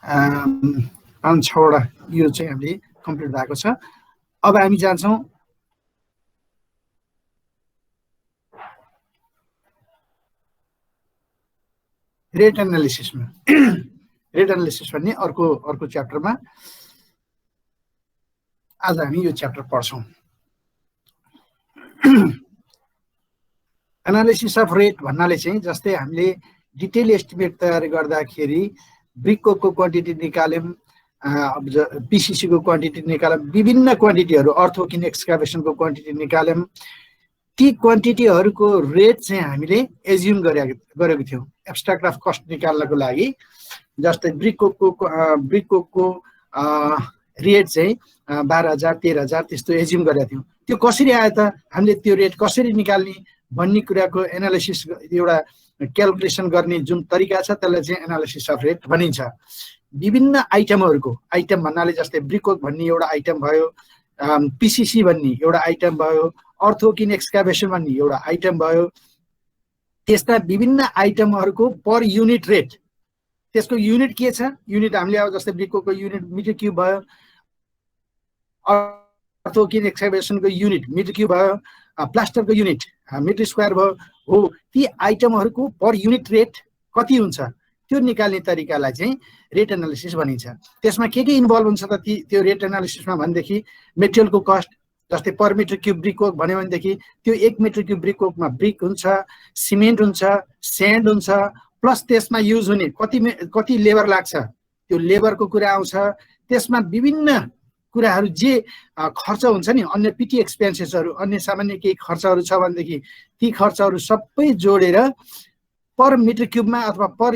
5-6वटा यो चाहिँ हामीले कम्प्लिट भएको छ। अब हामी जान्छौँ रेट एनालिसिसमा। रेट एनालिसिस भन्ने अर्को च्याप्टरमा आज हामी यो च्याप्टर पढ्छौँ। एनालिसिस अफ रेट भन्नाले चाहिँ जस्तै हामीले डिटेल एस्टिमेट तयार गर्दाखेरि ब्रिकको क्वान्टिटी निकाल्यौँ, पिसिसीको क्वान्टिटी निकाल्यौँ, विभिन्न क्वान्टिटीहरू अर्थोकिन एक्सकाभेसनको क्वान्टिटी निकाल्यौँ। ती क्वान्टिटीहरूको रेट चाहिँ हामीले एज्युम गरेको थियौँ एब्स्ट्राक्ट अफ कस्ट निकाल्नको लागि। जस्तै ब्रिकको रेट चाहिँ 12,000 13,000 त्यस्तो एज्युम गरेका थियौँ। त्यो कसरी आयो त, हामीले त्यो रेट कसरी निकाल्ने भन्ने कुराको एनालिसिस एउटा क्यालकुलेसन गर्ने जुन तरिका छ त्यसलाई चाहिँ एनालिसिस अफ रेट भनिन्छ। विभिन्न आइटमहरूको, आइटम भन्नाले जस्तै ब्रिकोक भन्ने एउटा आइटम भयो, पिसिसी भन्ने एउटा आइटम भयो, अर्थोकिन एक्सकाभेसन भन्ने एउटा आइटम भयो। त्यस्ता विभिन्न आइटमहरूको पर युनिट रेट, त्यसको युनिट के छ, युनिट हामीले अब जस्तै ब्रिकोको युनिट मिटर क्युब भयो, अर्थोकिन एक्सकाभेसनको युनिट मिटर क्युब भयो, प्लास्टरको युनिट मिटर स्क्वायर भयो। हो, ती आइटमहरूको पर युनिट रेट कति हुन्छ त्यो निकाल्ने तरिकालाई चाहिँ रेट एनालिसिस भनिन्छ। त्यसमा के इन्भल्भ हुन्छ त त्यो रेट एनालिसिसमा भनेदेखि मेटेरियलको कस्ट, जस्तै पर मिटर क्युब ब्रिकवर्क भन्यो भनेदेखि त्यो 1 मिटर क्युब ब्रिकवर्कमा ब्रिक हुन्छ, सिमेन्ट हुन्छ, स्यान्ड हुन्छ, प्लस त्यसमा युज हुने कति लेबर लाग्छ त्यो लेबरको कुरा आउँछ। त्यसमा विभिन्न कुराहरू जे खर्च हुन्छ नि, अन्य पिटी एक्सपेन्सेसहरू, अन्य सामान्य केही खर्चहरू छ भनेदेखि ती खर्चहरू सबै जोडेर पर मिटर क्युबमा अथवा पर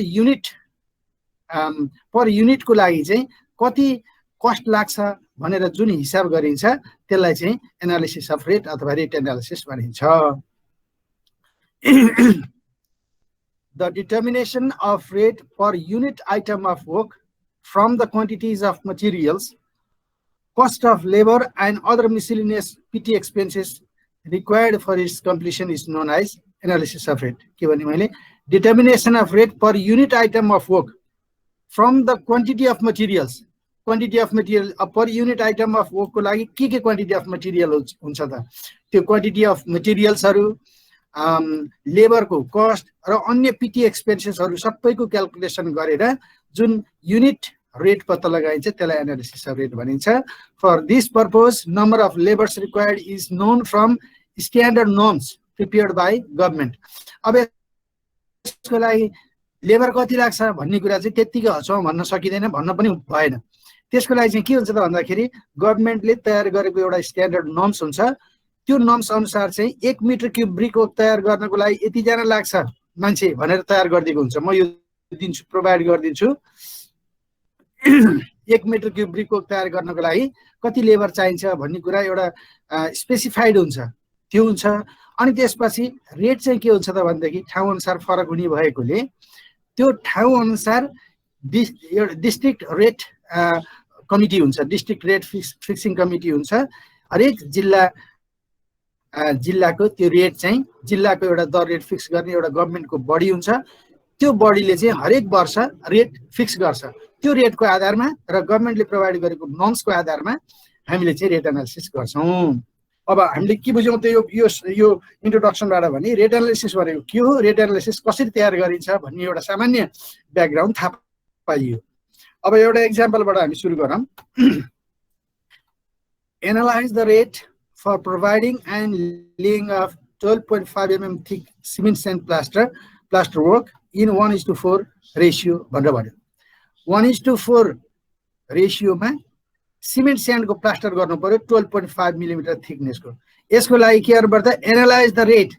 युनिटको लागि चाहिँ कति कस्ट लाग्छ भनेर जुन हिसाब गरिन्छ त्यसलाई चाहिँ एनालिसिस अफ रेट अथवा रेट एनालिसिस भनिन्छ। The determination of rate per unit item of work from the quantities of materials, cost of labor and other miscellaneous PT expenses required for its completion is known as analysis of rate. के भने मैले determination of rate per unit item of work from the quantity of materials, quantity of material per unit item of work को लागि के quantity of material हुन्छ त, त्यो quantity of materialsहरू, लेबरको cost र अन्य पिटी एक्सपेन्सेसहरू सबैको क्यालकुलेसन गरेर जुन युनिट रेट पत्ता लगाइन्छ त्यसलाई एनालिसिस अफ रेट भनिन्छ। For this purpose number of labours required is known from standard norms prepared by government. अब यसको लागि लेबर कति लाग्छ भन्ने कुरा चाहिँ त्यत्तिकै हचाउँ भन्न सकिँदैन, भन्न पनि भएन। त्यसको लागि चाहिँ के हुन्छ त भन्दाखेरि गभर्मेन्टले तयार गरेको एउटा स्ट्यान्डर्ड नर्म्स हुन्छ। त्यो नर्म्स अनुसार चाहिँ 1 मिटर क्युब ब्रिकवर्क तयार गर्नको लागि यतिजना लाग्छ मान्छे भनेर तयार गरिदिएको हुन्छ। म यो दिन्छु, प्रोभाइड गरिदिन्छु। 1 मिटर क्युब ब्रिकवर्क तयार गर्नको लागि कति लेबर चाहिन्छ भन्ने कुरा एउटा स्पेसिफाइड हुन्छ, त्यो हुन्छ। अनि त्यसपछि रेट चाहिँ के हुन्छ त भनेदेखि ठाउँ अनुसार फरक हुने भएकोले त्यो ठाउँ अनुसार डिस्ट्रिक्ट रेट कमिटी हुन्छ, डिस्ट्रिक्ट रेट फिक्सिङ कमिटी हुन्छ। हरेक जिल्लाको त्यो रेट चाहिँ जिल्लाको एउटा दर रेट फिक्स गर्ने एउटा गभर्मेन्टको बडी हुन्छ। त्यो बडीले चाहिँ हरेक वर्ष रेट फिक्स गर्छ। त्यो रेटको आधारमा र गभर्मेन्टले प्रोभाइड गरेको नर्म्सको आधारमा हामीले चाहिँ रेट एनालिसिस गर्छौँ। अब हामीले के बुझ्यौँ त यो इन्ट्रोडक्सनबाट भने रेट एनालिसिस भनेको के हो, रेट एनालिसिस कसरी तयार गरिन्छ भन्ने एउटा सामान्य ब्याकग्राउन्ड थाहा पाइयो। अब एउटा एक्जाम्पलबाट हामी सुरु गरौँ। Analyse the rate for providing and laying of 12.5 mm thick cement sand plaster work in 1:4 ratio भनेर भन्यो। 1:4 रेशियोमा सिमेन्ट स्यान्डको प्लास्टर गर्नु पर्यो 12.5 मिलिमिटर थिकनेसको। यसको लागि के गर्नुपर्छ, analyse the rate.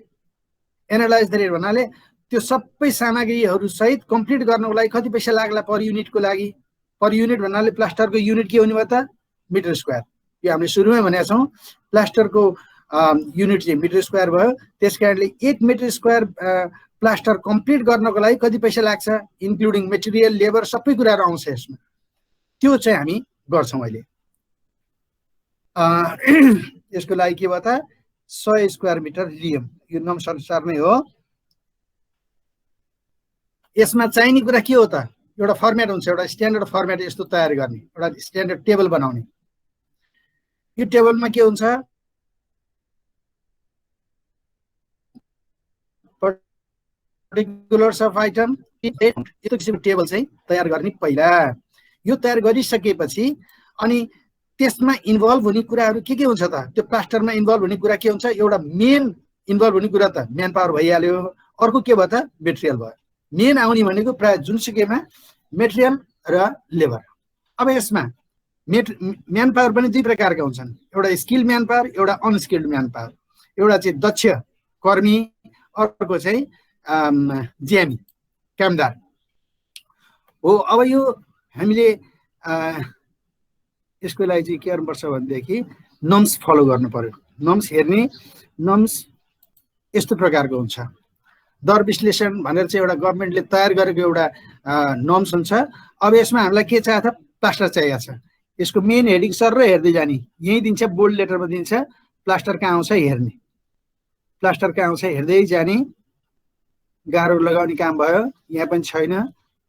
Analyse the rate भन्नाले त्यो सबै सामग्रीहरू सहित कम्प्लिट गर्नको लागि कति पैसा लाग्ला पर युनिटको लागि। पर युनिट भन्नाले प्लास्टरको युनिट के हुने भयो त, मिटर स्क्वायर। यो हामीले सुरुमै भनेका छौँ, प्लास्टरको युनिट चाहिँ मिटर स्क्वायर भयो। त्यस कारणले 1 मिटर स्क्वायर प्लास्टर कम्प्लिट गर्नको लागि कति पैसा लाग्छ, इन्क्लुडिङ मेटेरियल, लेबर, सबै कुराहरू आउँछ यसमा। त्यो चाहिँ हामी गर्छौँ अहिले। यसको लागि के भयो त, 100 स्क्वायर मिटर लियौँ, यो नम्स अनुसार नै हो। यसमा चाहिने कुरा के हो त, एउटा फर्मेट हुन्छ, एउटा स्ट्यान्डर्ड फर्मेट यस्तो तयार गर्ने, एउटा स्ट्यान्डर्ड टेबल बनाउने। यो टेबलमा के हुन्छ, पर्टिकुलर्स अफ आइटम, यस्तो किसिमको टेबल चाहिँ तयार गर्ने पहिला। यो तयार गरिसकेपछि अनि त्यसमा इन्भल्भ हुने कुराहरू के हुन्छ त, त्यो प्लास्टरमा इन्भल्भ हुने कुरा के हुन्छ, एउटा मेन इन्भल्भ हुने कुरा त म्यान पावर भइहाल्यो, अर्को के भयो त मेटेरियल भयो। मेन आउने भनेको प्राय जुनसुकैमा मेटेरियल र लेबर। अब यसमा म्यान पावर पनि दुई प्रकारका हुन्छन्, एउटा स्किल्ड म्यान पावर, एउटा अनस्किल्ड म्यान पावर। एउटा चाहिँ दक्ष कर्मी, अर्को चाहिँ जिएमई कामदार हो। अब यो हामीले यसको लागि चाहिँ के गर्नुपर्छ भनेदेखि नर्म्स फलो गर्नु पर्यो। नर्म्स हेर्ने, नर्म्स यस्तो प्रकारको हुन्छ, दर विश्लेषण भनेर चाहिँ एउटा गभर्मेन्टले तयार गरेको एउटा नर्म्स हुन्छ। अब यसमा हामीलाई के चाहिएको छ, प्लास्टर चाहिएको छ। यसको मेन हेडिङ सर र हेर्दै जाने, यहीँ दिन्छ, बोल्ड लेटरमा दिन्छ, प्लास्टर कहाँ आउँछ हेर्ने, प्लास्टर कहाँ आउँछ हेर्दै जाने। गाह्रो लगाउने काम भयो, यहाँ पनि छैन,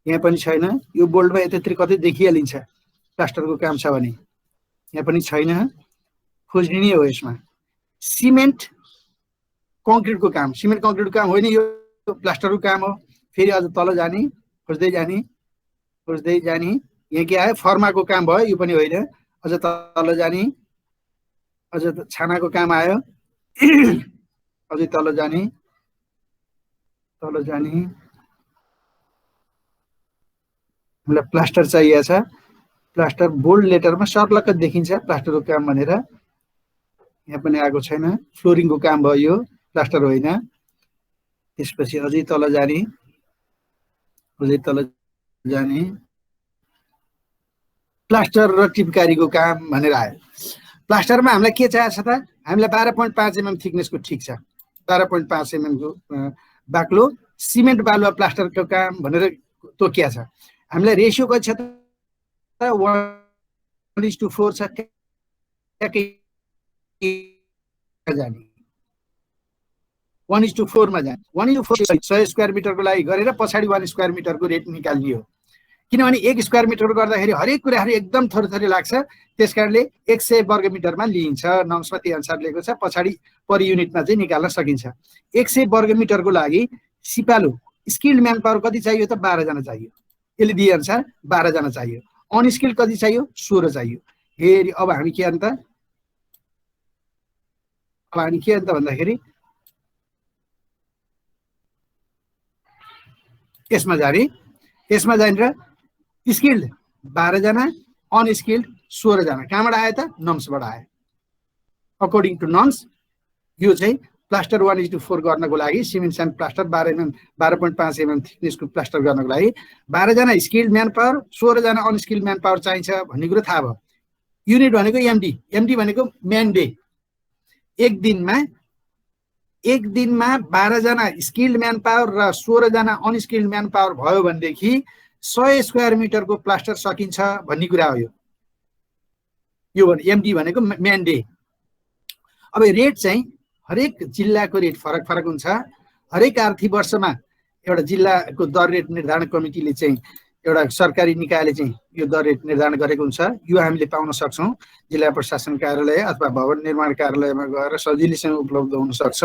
यहाँ पनि छैन, यो बोल्डमा यतातिर कतै देखिहालिन्छ प्लास्टरको काम छ भने, यहाँ पनि छैन, खोज्ने नै हो। यसमा सिमेन्ट कङ्क्रिटको काम, सिमेन्ट कङ्क्रिटको काम होइन, यो प्लास्टरको काम हो। फेरि अझ तल जाने, खोज्दै जाने, खोज्दै जाने, यहाँ के आयो, फर्माको काम भयो, यो पनि होइन, अझ तल जाने, अझ छानाको काम आयो, अझै तल जाने, तल जाने, हामीलाई प्लास्टर चाहिएको छ। प्लास्टर बोल्ड लेटरमा सर्लक्क देखिन्छ प्लास्टरको काम भनेर, यहाँ पनि आएको छैन, फ्लोरिङको काम भयो, यो प्लास्टर होइन। त्यसपछि अझै तल जाने, अझै तल जाने, प्लास्टर र टिपकारीको काम भनेर आयो। प्लास्टरमा हामीलाई के चाहिएको छ त, हामीलाई 12.5 mm थिकनेसको ठिक छ, 12.5 mm को बाक्लो सिमेन्ट बालुवा प्लास्टरको काम भनेर तोकिया छ। हामीलाई रेसियो कति छ त, 1:4 छ, ट्याक्कै जाने 1:4 मा जाने। 1:4 100 स्क्वायर मिटरको लागि गरेर पछाडि 1 स्क्वायर मिटरको रेट निकाल्ने हो। किनभने 1 स्क्वायर मिटर गर्दाखेरि हरेक कुराहरू एकदम थोरै थोरै लाग्छ, त्यसकारणले 100 वर्ग मिटरमा लिइन्छ। नर्म्समा त्यही अनुसार लेखेको छ, पछाडि पर युनिटमा चाहिँ निकाल्न सकिन्छ। 100 वर्ग मिटरको लागि सिपालु स्किल्ड म्यान पावर कति चाहियो त, 12 जना चाहियो। यसले दिए अनुसार 12 जना चाहियो। अनस्किल्ड कति चाहियो, 16 चाहियो। फेरि अब हामी के अन्त, अब हामी के अन्त भन्दाखेरि यसमा जाने, यसमा जानेर स्किल्ड 12 जना, अनस्किल्ड 16 जना। कहाँबाट आयो त, नर्म्सबाट आयो। अकर्डिङ टु नर्म्स यो चाहिँ प्लास्टर 1:4 गर्नको लागि सिमेन्ट स्यान्ड प्लास्टर 12.5 mm थिकनेसको प्लास्टर गर्नको लागि 12 जना स्किल्ड म्यान पावर, 16 जना अनस्किल्ड म्यान पावर चाहिन्छ भन्ने कुरो थाहा भयो। युनिट भनेको एमडी, एमडी भनेको म्यान डे। एक दिनमा 12 जना स्किल्ड म्यान पावर र 16 जना अनस्किल्ड म्यान पावर भयो भनेदेखि 100 स्क्वायर मिटरको प्लास्टर सकिन्छ भन्ने कुरा हो। यो एमडी भनेको म्यान डे। अब रेट चाहिँ हरेक जिल्लाको रेट फरक फरक हुन्छ। हरेक आर्थिक वर्षमा एउटा जिल्लाको दर रेट निर्धारण कमिटीले चाहिँ एउटा सरकारी निकायले चाहिँ यो दर रेट निर्धारण गरेको हुन्छ। यो हामीले पाउन सक्छौँ जिल्ला प्रशासन कार्यालय अथवा भवन निर्माण कार्यालयमा गएर सजिलैसँग उपलब्ध हुन सक्छ।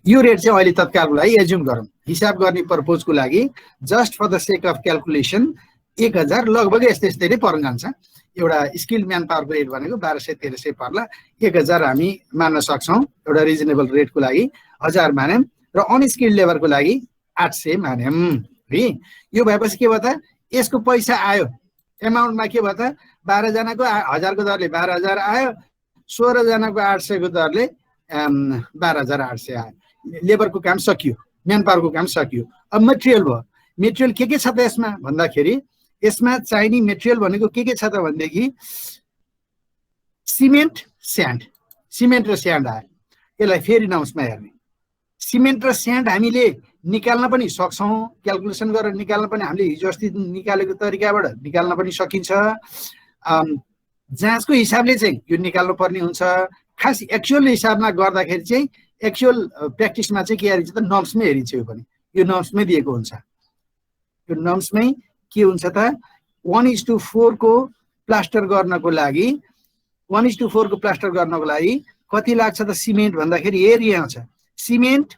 यो रेट चाहिँ अहिले तत्कालको लागि एज्युम गरौँ, हिसाब गर्ने पर्पोजको लागि, just for the sake of calculation 1000 लगभग यस्तै नै पर्न जान्छ। एउटा स्किल्ड म्यान पावरको रेट भनेको 1200-1300 पर्ला, 1000 हामी मान्न सक्छौँ एउटा रिजनेबल रेटको लागि, 1000 मान्यौँ, र अनस्किल्ड लेबरको लागि 800 मान्यौँ है। यो भएपछि के भयो त, यसको पैसा आयो एमाउन्टमा के भयो त, 12 जनाको 1000 को दरले 12000 आयो, 16 जनाको 800 को दरले 12800 आयो। लेबरको काम सकियो, म्यान पावरको काम सकियो। अब मटेरियल भयो। मटेरियल के छ त यसमा भन्दाखेरि, यसमा चाहिने मटेरियल भनेको के छ त भनेदेखि सिमेन्ट स्यान्ड, सिमेन्ट र स्यान्ड आयो। यसलाई फेरि नर्म्समा हेर्ने, सिमेन्ट र स्यान्ड हामीले निकाल्न पनि सक्छौँ, क्यालकुलेसन गरेर निकाल्न पनि हामीले हिजो अस्ति निकालेको तरिकाबाट निकाल्न पनि सकिन्छ। जाँचको हिसाबले चाहिँ यो निकाल्नु पर्ने हुन्छ। खास एक्चुअल हिसाबमा गर्दाखेरि चाहिँ एक्चुअल प्र्याक्टिसमा चाहिँ के हेरिन्छ त, नर्म्समै हेरिन्छ। यो पनि यो नर्म्समै दिएको हुन्छ। यो नर्म्समै के हुन्छ त 1:4 को प्लास्टर गर्नको लागि 1:4 को प्लास्टर गर्नको लागि कति लाग्छ त सिमेन्ट भन्दाखेरि हेर यहाँ छ सिमेन्ट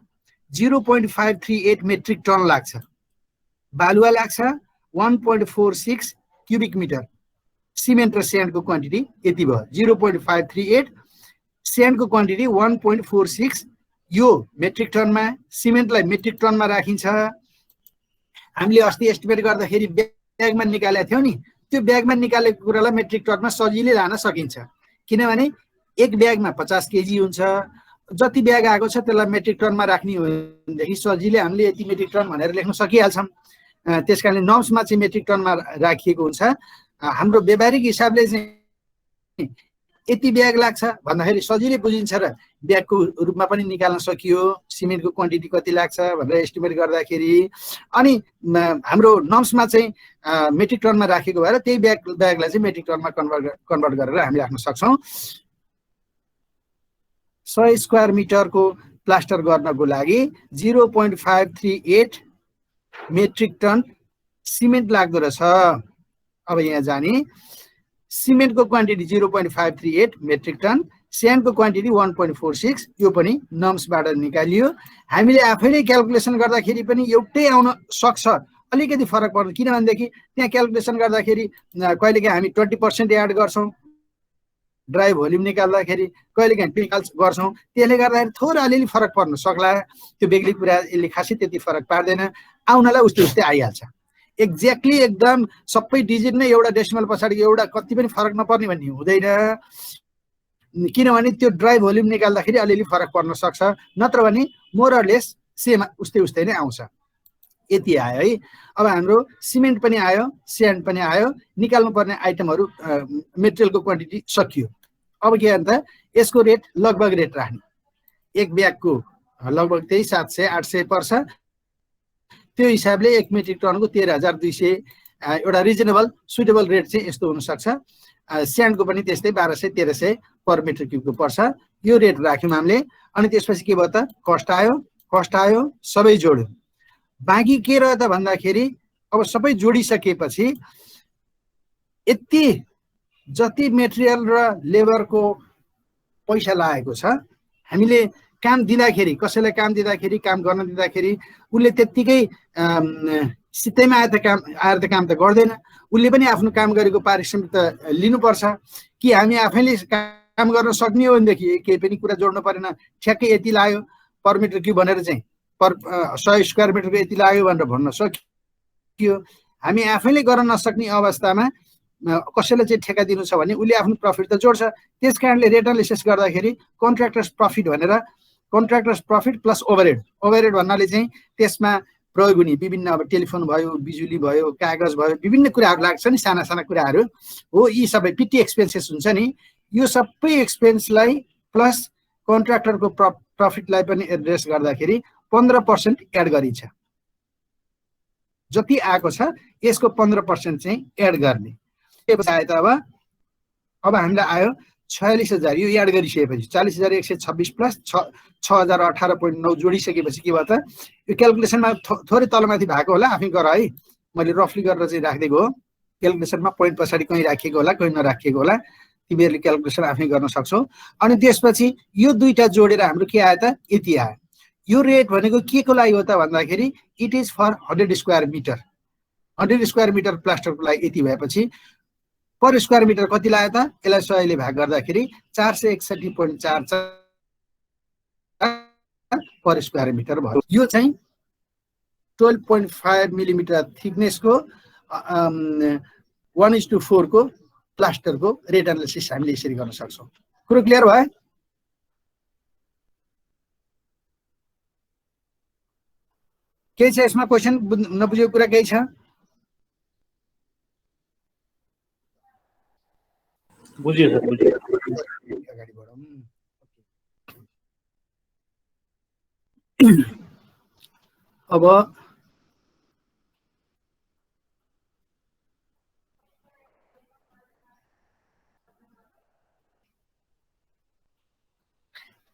0.538 मेट्रिक टन लाग्छ बालुवा लाग्छ 1.46 क्युबिक मिटर सिमेन्ट र स्यान्डको क्वान्टिटी यति भयो 0.538 स्यान्डको क्वान्टिटी 1.46 यो मेट्रिक टनमा सिमेन्टलाई मेट्रिक टनमा राखिन्छ हामीले अस्ति एस्टिमेट गर्दाखेरि ब्यागमा निकालेको थियौ नि त्यो ब्यागमा निकालेको कुरालाई मेट्रिक टनमा सजिलै लान सकिन्छ किनभने एक ब्यागमा 50 केजी हुन्छ जति ब्याग आएको छ त्यसलाई मेट्रिक टनमा राख्ने हो भनेदेखि सजिलै हामीले यति मेट्रिक टन भनेर लेख्न सकिहाल्छौँ त्यसकारणले नर्म्समा चाहिँ मेट्रिक टनमा राखिएको हुन्छ हाम्रो व्यावहारिक हिसाबले चाहिँ यति ब्याग लाग्छ भन्दाखेरि सजिलै बुझिन्छ र ब्यागको रूपमा पनि निकाल्न सकियो सिमेन्टको क्वान्टिटी कति लाग्छ भनेर एस्टिमेट गर्दाखेरि अनि हाम्रो नर्म्समा चाहिँ मेट्रिक टनमा राखेको भएर त्यही ब्यागलाई चाहिँ मेट्रिक टनमा कन्भर्ट गरेर हामी राख्न सक्छौँ 100 स्क्वायर मिटरको प्लास्टर गर्नको लागि 0.538 मेट्रिक टन सिमेन्ट लाग्दो रहेछ अब यहाँ जाने सिमेन्टको क्वान्टिटी 0.538 मेट्रिक टन स्यान्डको क्वान्टिटी 1.46 यो पनि नर्म्सबाट निकालियो हामीले आफैले क्याल्कुलेसन गर्दाखेरि पनि एउटै आउन सक्छ अलिकति फरक पर्छ किनभनेदेखि त्यहाँ क्याल्कुलेसन गर्दाखेरि कहिलेकाहीँ हामी 20% एड गर्छौँ ड्राई भोल्युम निकाल्दाखेरि कहिलेकाहीँ केमिकल गर्छौँ त्यसले गर्दाखेरि थोरै अलिअलि फरक पर्न सक्ला त्यो बेग्लै कुरा यसले खासै त्यति फरक पार्दैन आउनलाई उस्तै उस्तै आइहाल्छ एक्ज्याक्टली एकदम सबै डिजिट नै एउटा डेसिमल पछाडि एउटा कति पनि फरक नपर्ने भन्ने हुँदैन किनभने त्यो ड्राई भोल्युम निकाल्दाखेरि अलिअलि फरक पर्न सक्छ नत्र भने मोरलेस सेम उस्तै नै आउँछ यति आयो है अब हाम्रो सिमेन्ट पनि आयो स्यान्ड पनि आयो निकाल्नु पर्ने आइटमहरू मेटेरियलको क्वान्टिटी सकियो अब के भन्छ यसको रेट लगभग रेट राख्ने एक ब्यागको लगभग त्यही 700-800 पर्छ त्यो हिसाबले 1 मेट्रिक टनको 13,200 एउटा रिजनेबल सुटेबल रेट चाहिँ यस्तो हुनसक्छ स्यान्डको पनि त्यस्तै 1200-1300 पर मिटर क्युबको पर्छ यो रेट राख्यौँ हामीले अनि त्यसपछि के भयो त कस्ट आयो सबै जोड्यौँ बाँकी के रह्यो त भन्दाखेरि अब सबै जोडिसकेपछि यति जति मेटेरियल र लेबरको पैसा लागेको छ हामीले काम दिँदाखेरि कसैलाई काम दिँदाखेरि काम गर्न दिँदाखेरि उसले त्यत्तिकै सित्तैमा आएर त काम त गर्दैन उसले पनि आफ्नो काम गरेको पारिश्रमिक त लिनुपर्छ कि हामी आफैले काम गर्न सक्ने हो भनेदेखि केही पनि कुरा जोड्नु परेन ठ्याक्कै यति लाग्यो पर मिटर क्युब भनेर चाहिँ पर 100 स्क्वायर मिटरको यति लाग्यो भनेर भन्न सकियो हामी आफैले गर्न नसक्ने अवस्थामा कसैलाई चाहिँ ठेक्का दिनु छ भने उसले आफ्नो प्रफिट त जोड्छ त्यस कारणले रेट एनालिसिस गर्दाखेरि कन्ट्र्याक्टर्स प्रफिट भनेर कन्ट्र्याक्टर्स प्रफिट प्लस ओभरहेड भन्नाले चाहिँ त्यसमा प्रयोग हुने विभिन्न अब टेलिफोन भयो बिजुली भयो कागज भयो विभिन्न कुराहरू लाग्छ नि साना साना कुराहरू हो यी सबै पिटी एक्सपेन्सेस हुन्छ नि यो सबै एक्सपेन्सलाई प्लस कन्ट्र्याक्टरको प्रफिटलाई पनि एड्रेस गर्दाखेरि 15% एड गरिन्छ जति आएको छ यसको 15% चाहिँ एड गर्ने के भयो त अब हामीलाई आयो 46,000 यो एड गरिसकेपछि 40,126 प्लस 6,018.9 जोडिसकेपछि के भयो त यो क्याल्कुलेसनमा थोरै तलमाथि भएको होला आफै गर है मैले रफली गरेर चाहिँ राखिदिएको हो क्याल्कुलेसनमा पोइन्ट पछाडि कहीँ राखिएको होला कहीँ नराखिएको होला तिमीहरूले क्याल्कुलेसन आफै गर्न सक्छौ अनि त्यसपछि यो दुईटा जोडेर हाम्रो के आयो त यति आयो यो रेट भनेको के को लागि हो त भन्दाखेरि it is for 100 square metre 100 square metre प्लास्टरको लागि यति भएपछि पर स्क्वायर मिटर कति लाग्यो त यसलाई 100 ले भाग गर्दाखेरि 461.44 पर स्क्वायर मिटर भयो यो चाहिँ 12.5 मिलिमिटर थिकनेसको 1:4 को प्लास्टरको रेट एनालिसिस हामीले यसरी गर्न सक्छौँ कुरो क्लियर भयो केही छ यसमा क्वेसन नबुझेको कुरा केही छ बुझियो सर बुझियो अगाडि बढौँ अब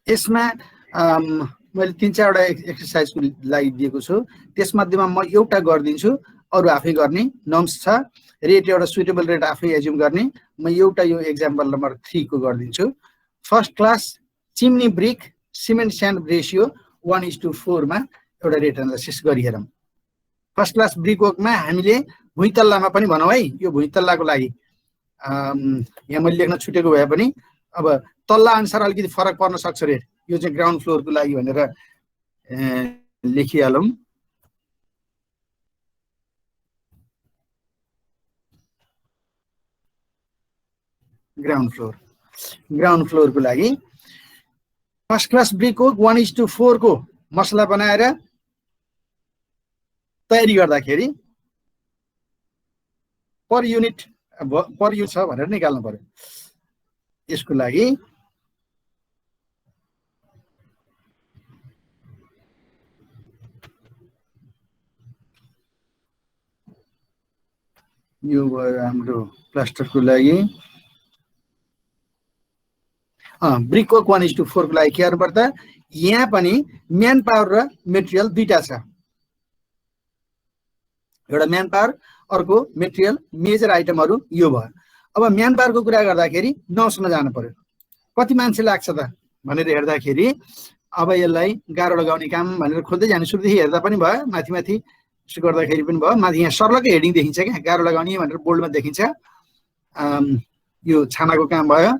यसमा मैले 3-4 वटा एक्सरसाइजको लागि दिएको छु त्यसमध्येमा म एउटा गरिदिन्छु अरू आफै गर्ने नर्म्स छ रेट एउटा सुटेबल रेट आफै एज्युम गर्ने म एउटा यो एक्जाम्पल नम्बर 3 को गरिदिन्छु first class chimney brick cement sand ratio 1:4 मा एउटा रेट एनालाइसिस गरिहेरौँ फर्स्ट क्लास ब्रिक वर्कमा हामीले भुइँतल्लामा पनि भनौँ है यो भुइँतल्लाको लागि यहाँ मैले लेख्न छुटेको भए पनि अब तल्ला अनुसार अलिकति फरक पर्न सक्छ रेट यो चाहिँ ग्राउन्ड फ्लोरको लागि भनेर लेखिहालौँ ग्राउन्ड फ्लोरको लागि फर्स्ट क्लास ब्रिकको 1:4 को मसला बनाएर तयारी गर्दाखेरि पर युनिट छ भनेर निकाल्नु पर्यो यसको लागि यो भयो हाम्रो प्लास्टरको लागि ब्रिक वर्क 1:4 को लागि के गर्नुपर्दा यहाँ पनि म्यान पावर र मेटेरियल दुईटा छ एउटा म्यान पावर अर्को मेटेरियल मेजर आइटमहरु यो भयो अब म्यान पावरको कुरा गर्दाखेरि 9 सम्म जानु पर्यो कति मान्छे लाग्छ त भनेर हेर्दाखेरि अब यसलाई गाह्रो लगाउने काम भनेर खोज्दै जानु सुरुदेखि हेर्दा पनि भयो माथि माथि यसो गर्दाखेरि पनि भयो माथि यहाँ सर्लकै हेडिङ देखिन्छ के गाह्रो लगाउने भनेर बोल्डमा देखिन्छ यो छानाको काम भयो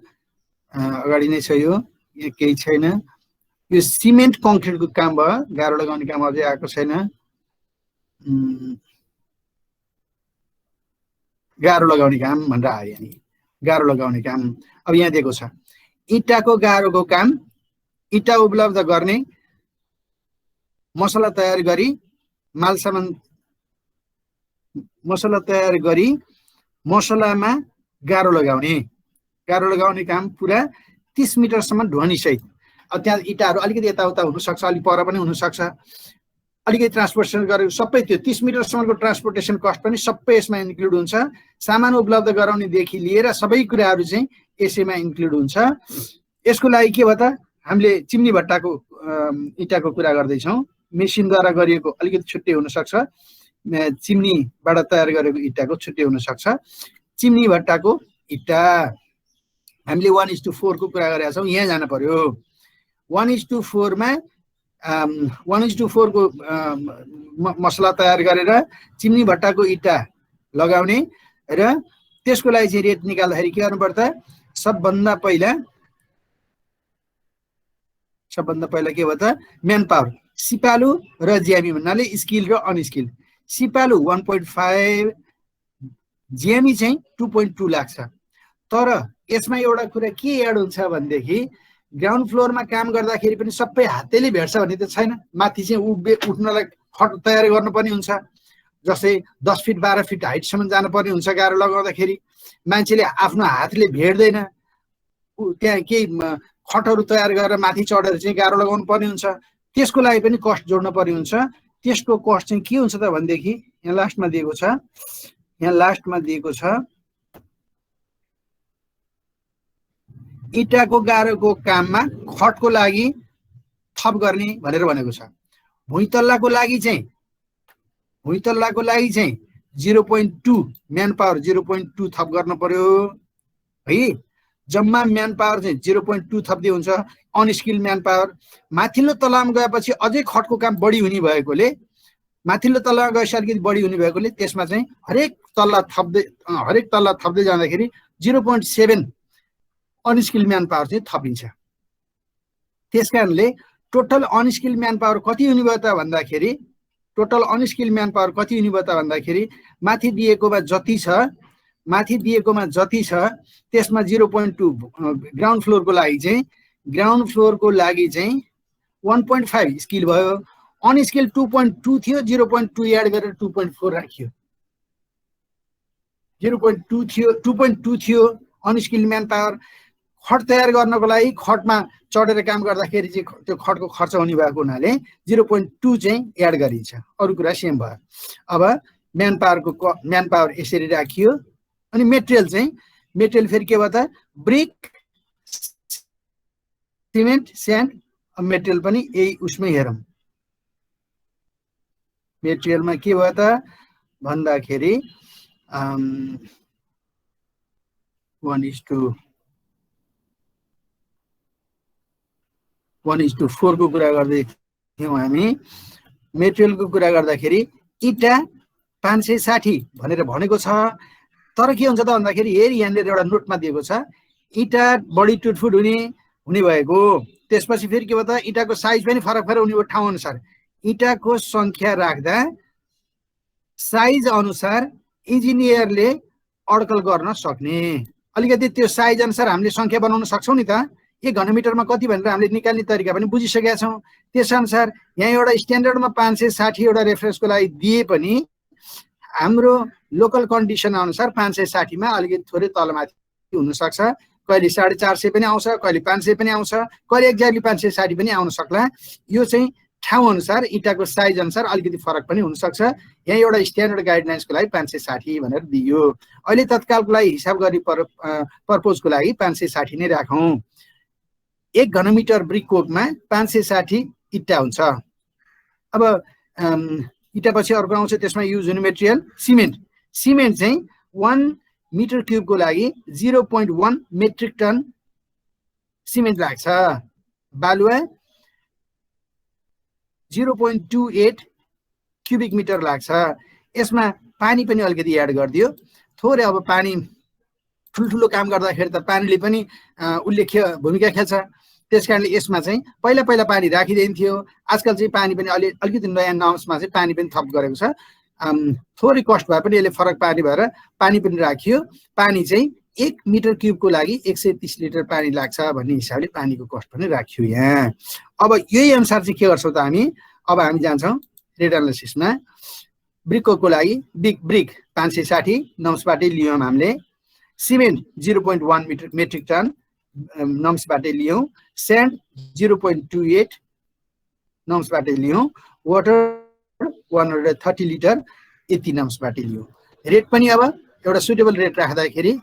अगाडि नै छ यो केही छैन यो सिमेन्ट कङ्क्रिटको काम भयो गाह्रो लगाउने काम अझै आएको छैन गाह्रो लगाउने काम भनेर आयो नि गाह्रो लगाउने काम अब यहाँ दिएको छ इटाको गाह्रोको काम इटा उपलब्ध गर्ने मसला तयार गरी मसलामा गाह्रो लगाउने काम पुरा 30 मिटरसम्म ढोनी सहित अब त्यहाँ इटाहरू अलिकति यताउता हुन सक्छ अलि पर पनि हुन सक्छ अलिकति ट्रान्सपोर्टेसन गरेको सबै त्यो 30 मिटरसम्मको ट्रान्सपोर्टेसन कस्ट पनि सबै यसमा इन्क्लुड हुन्छ सामान उपलब्ध गराउनेदेखि लिएर सबै कुराहरू चाहिँ यसैमा इन्क्लुड हुन्छ यसको लागि के भयो त हामीले चिम्नी भट्टाको इटाको कुरा गर्दैछौँ मेसिनद्वारा गरिएको अलिकति छुट्टै हुन सक्छ चिम्नीबाट तयार गरेको इटाको छुट्टै हुन सक्छ चिम्नी भट्टाको इटा हामीले 1:4 को कुरा गरेका छौँ यहाँ जानु पर्यो 1:4 मा 1:4 को मसला तयार गरेर चिम्नी भट्टाको इटा लगाउने र त्यसको लागि चाहिँ रेट निकाल्दाखेरि के गर्नुपर्छ सबभन्दा पहिला के भयो त म्यान पावर सिपालु र ज्यामी भन्नाले स्किल र अनस्किल सिपालु 1.5 ज्यामी चाहिँ 2.2 लाग्छ तर यसमा एउटा कुरा के एड हुन्छ भनेदेखि ग्राउन्ड फ्लोरमा काम गर्दाखेरि पनि सबै हातैले भेट्छ भन्ने त छैन माथि चाहिँ उठ्नलाई खट तयार गर्नुपर्ने हुन्छ जस्तै 10 फिट 12 फिट हाइटसम्म जानुपर्ने हुन्छ गाह्रो लगाउँदाखेरि मान्छेले आफ्नो हातले भेट्दैन त्यहाँ केही खटहरू तयार गरेर माथि चढेर चाहिँ गाह्रो लगाउनु पर्ने हुन्छ त्यसको लागि पनि कस्ट जोड्नु पर्ने हुन्छ त्यसको कस्ट चाहिँ के हुन्छ त भनेदेखि यहाँ लास्टमा दिएको छ इटाको गाह्रोको काममा खटको लागि थप गर्ने भनेर भनेको छ भुइँतल्लाको लागि चाहिँ 0.2 म्यान पावर 0.2 थप गर्नु पर्यो है जम्मा म्यान पावर चाहिँ 0.2 थप्दै हुन्छ अनस्किल म्यान पावर माथिल्लो तलामा गएपछि अझै खटको काम बढी हुने भएकोले माथिल्लो तल्ला गएपछि अलिकति बढी हुने भएकोले त्यसमा चाहिँ हरेक तल्ला थप्दै जाँदाखेरि 0.7 अनस्किल म्यान पावर चाहिँ थपिन्छ त्यसकारणले टोटल अनस्किल म्यान पावर कति हुने भयो त भन्दाखेरि माथि दिएकोमा जति छ त्यसमा 0.2 ग्राउन्ड फ्लोरको लागि चाहिँ 1.5 स्किल भयो अनस्किल 2.2 थियो 0.2 एड गरेर 2.4 राखियो 2.2 थियो अनस्किल म्यान पावर खट तयार गर्नको लागि खटमा चढेर काम गर्दाखेरि चाहिँ त्यो खटको खर्च हुने भएको हुनाले 0.2 चाहिँ एड गरिन्छ अरु कुरा सेम भयो अब म्यान पावर यसरी राखियो अनि मेटेरियल फेरि के भयो त ब्रिक सिमेन्ट स्यान्ड मेटेरियल पनि यही उसमै हेरौँ मेटेरियलमा के भयो त भन्दाखेरि 1:4 को कुरा गर्दै थियौँ हामी। मेटेरियलको कुरा गर्दाखेरि इटा 560 भनेर भनेको छ, तर के हुन्छ त भन्दाखेरि हेरी यहाँनिर एउटा नोटमा दिएको छ इटा बढी टुटफुट हुने भएको। त्यसपछि फेरि के भयो त इटाको साइज पनि फरक फरक हुने भयो ठाउँ अनुसार। इटाको सङ्ख्या राख्दा साइज अनुसार इन्जिनियरले अड्कल गर्न सक्ने। अलिकति त्यो साइज अनुसार हामीले सङ्ख्या बनाउन सक्छौँ नि त। 1 घनमिटरमा कति भनेर हामीले निकाल्ने तरिका पनि बुझिसकेका छौँ। त्यसअनुसार यहाँ एउटा स्ट्यान्डर्डमा 560 एउटा रेफरेन्सको लागि दिए पनि हाम्रो लोकल कन्डिसन अनुसार 560 मा अलिकति थोरै तलमाथि हुनसक्छ। कहिले 450 पनि आउँछ, कहिले 500 पनि आउँछ, कहिले एक्ज्याक्टली 560 पनि आउन सक्ला। यो चाहिँ ठाउँ अनुसार इटाको साइज अनुसार अलिकति फरक पनि हुनसक्छ। यहाँ एउटा स्ट्यान्डर्ड गाइडलाइन्सको लागि 560 भनेर दियो। अहिले तत्कालको लागि हिसाब गर्ने पर्पोजको लागि 560 नै राखौँ। 1 घनमिटर ब्रिक कोकमा 560 इट्टा हुन्छ। अब इटा पछि अर्को आउँछ त्यसमा युज हुने मेटेरियल सिमेन्ट। सिमेन्ट चाहिँ 1 मिटर क्युबको लागि 0.1 मेट्रिक टन सिमेन्ट लाग्छ। बालुवा 0.28 क्युबिक मिटर लाग्छ। यसमा पानी पनि अलिकति एड गरिदियो थोरै। अब पानी ठुल्ठुलो काम गर्दाखेरि त पानीले पनि उल्लेख्य भूमिका खेल्छ। त्यस कारणले यसमा चाहिँ पहिला पहिला पानी राखिदिन्थ्यो। आजकल चाहिँ पानी पनि अलिकति नयाँ नर्म्समा चाहिँ पानी पनि थप गरेको छ। थोरै कस्ट भए पनि यसले फरक पार्ने भएर पानी पनि राखियो। पानी चाहिँ 1 मिटर क्युबको लागि 130 लिटर पानी लाग्छ भन्ने हिसाबले पानीको कस्ट पनि राखियो यहाँ। अब यही अनुसार चाहिँ के गर्छौँ त हामी, अब हामी जान्छौँ रेट एनालिसिसमा। ब्रिकको लागि ब्रिक 560 नम्सबाटै लियौँ हामीले। सिमेन्ट 0.1 मेट्रिक टन नम्सबाटै लियौँ। स्यान्ड 0.28 नम्सबाटै लियौँ। वाटर 130 लिटर यति नम्सबाटै लियौँ। रेट पनि अब एउटा सुटेबल रेट राख्दाखेरि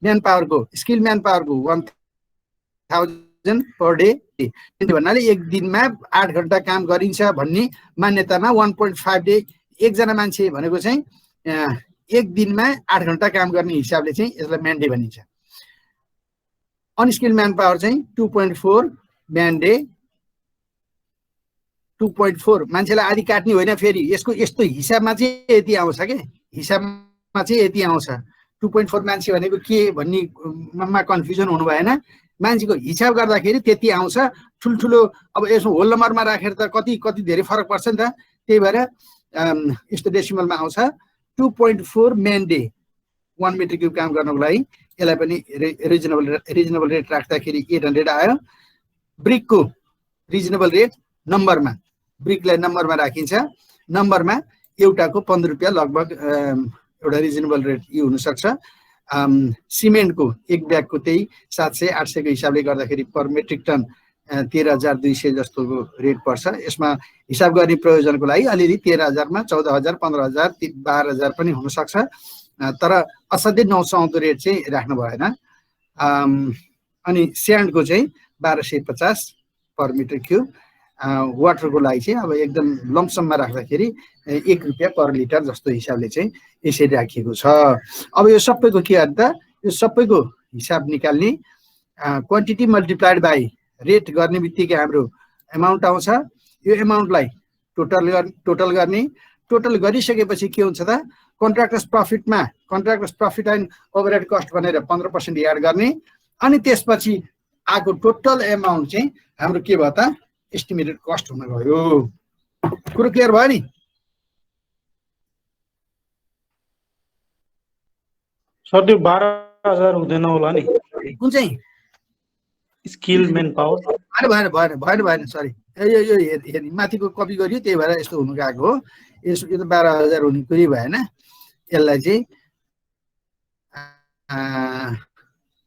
म्यान पावरको स्किल म्यान पावरको 1000 पर डे भन्नाले एक दिनमा 8 घन्टा काम गरिन्छ भन्ने मान्यतामा 1.5 डे एकजना मान्छे भनेको चाहिँ एक दिनमा 8 घन्टा काम गर्ने हिसाबले चाहिँ यसलाई म्यान डे भनिन्छ। अनस्किल म्यान पावर चाहिँ 2.4 म्यान डे। 2.4 मान्छेलाई आधी काट्ने होइन। फेरि यसको यस्तो हिसाबमा चाहिँ यति आउँछ के, हिसाबमा चाहिँ यति आउँछ। 2.4 मान्छे भनेको के भन्नेमा कन्फ्युजन हुनु भएन। मान्छेको हिसाब गर्दाखेरि त्यति आउँछ। ठुल्ठुलो अब यसो होल नम्बरमा राखेर त कति धेरै फरक पर्छ नि त। त्यही भएर यस्तो डेसिमलमा आउँछ। 2.4 म्यान डे 1 मिटर क्युब काम गर्नको लागि यसलाई पनि रिजनेबल रेट राख्दाखेरि 800 आयो। ब्रिकको रिजनेबल रेट नम्बरमा, ब्रिकलाई नम्बरमा राखिन्छ। नम्बरमा एउटाको 15 रुपियाँ लगभग एउटा रिजनेबल रेट यो हुनसक्छ। सिमेन्टको एक ब्यागको त्यही 700-800 को हिसाबले गर्दाखेरि पर मेट्रिक टन 13,200 जस्तोको रेट पर्छ। यसमा हिसाब गर्ने प्रयोजनको लागि अलिअलि 13,000 मा 14,000, 15,000, 12,000 पनि हुनसक्छ। तर असाध्यै नौसाउँदो रेट चाहिँ राख्नु भएन। अनि स्यान्डको चाहिँ 1250 पर मिटर क्युब। वाटरको लागि चाहिँ अब एकदम लम्सममा राख्दाखेरि 1 रुपियाँ पर लिटर जस्तो हिसाबले चाहिँ यसरी राखिएको छ। अब यो सबैको के हो त, यो सबैको हिसाब निकाल्ने क्वान्टिटी मल्टिप्लाइड बाई रेट गर्ने बित्तिकै हाम्रो एमाउन्ट आउँछ। यो एमाउन्टलाई टोटल गर्ने। टोटल गरिसकेपछि के हुन्छ त, कन्ट्राक्टर्स प्रफिट एन्ड ओभरहेड कस्ट भनेर 15% एड गर्ने। अनि त्यसपछि आएको टोटल एमाउन्ट चाहिँ हाम्रो के भयो त, एस्टिमेटेड कस्ट हुन गयो। कुरो क्लियर भयो नि? सर त्यो 12,000 हुँदैन होला नि? कुन चाहिँ स्किल म्यान पावर? भएन सरी। यो हेर्ने माथिको कपी गरियो त्यही भएर यस्तो हुनु गएको हो। यो त 12,000 हुने कुरै भएन। यसलाई चाहिँ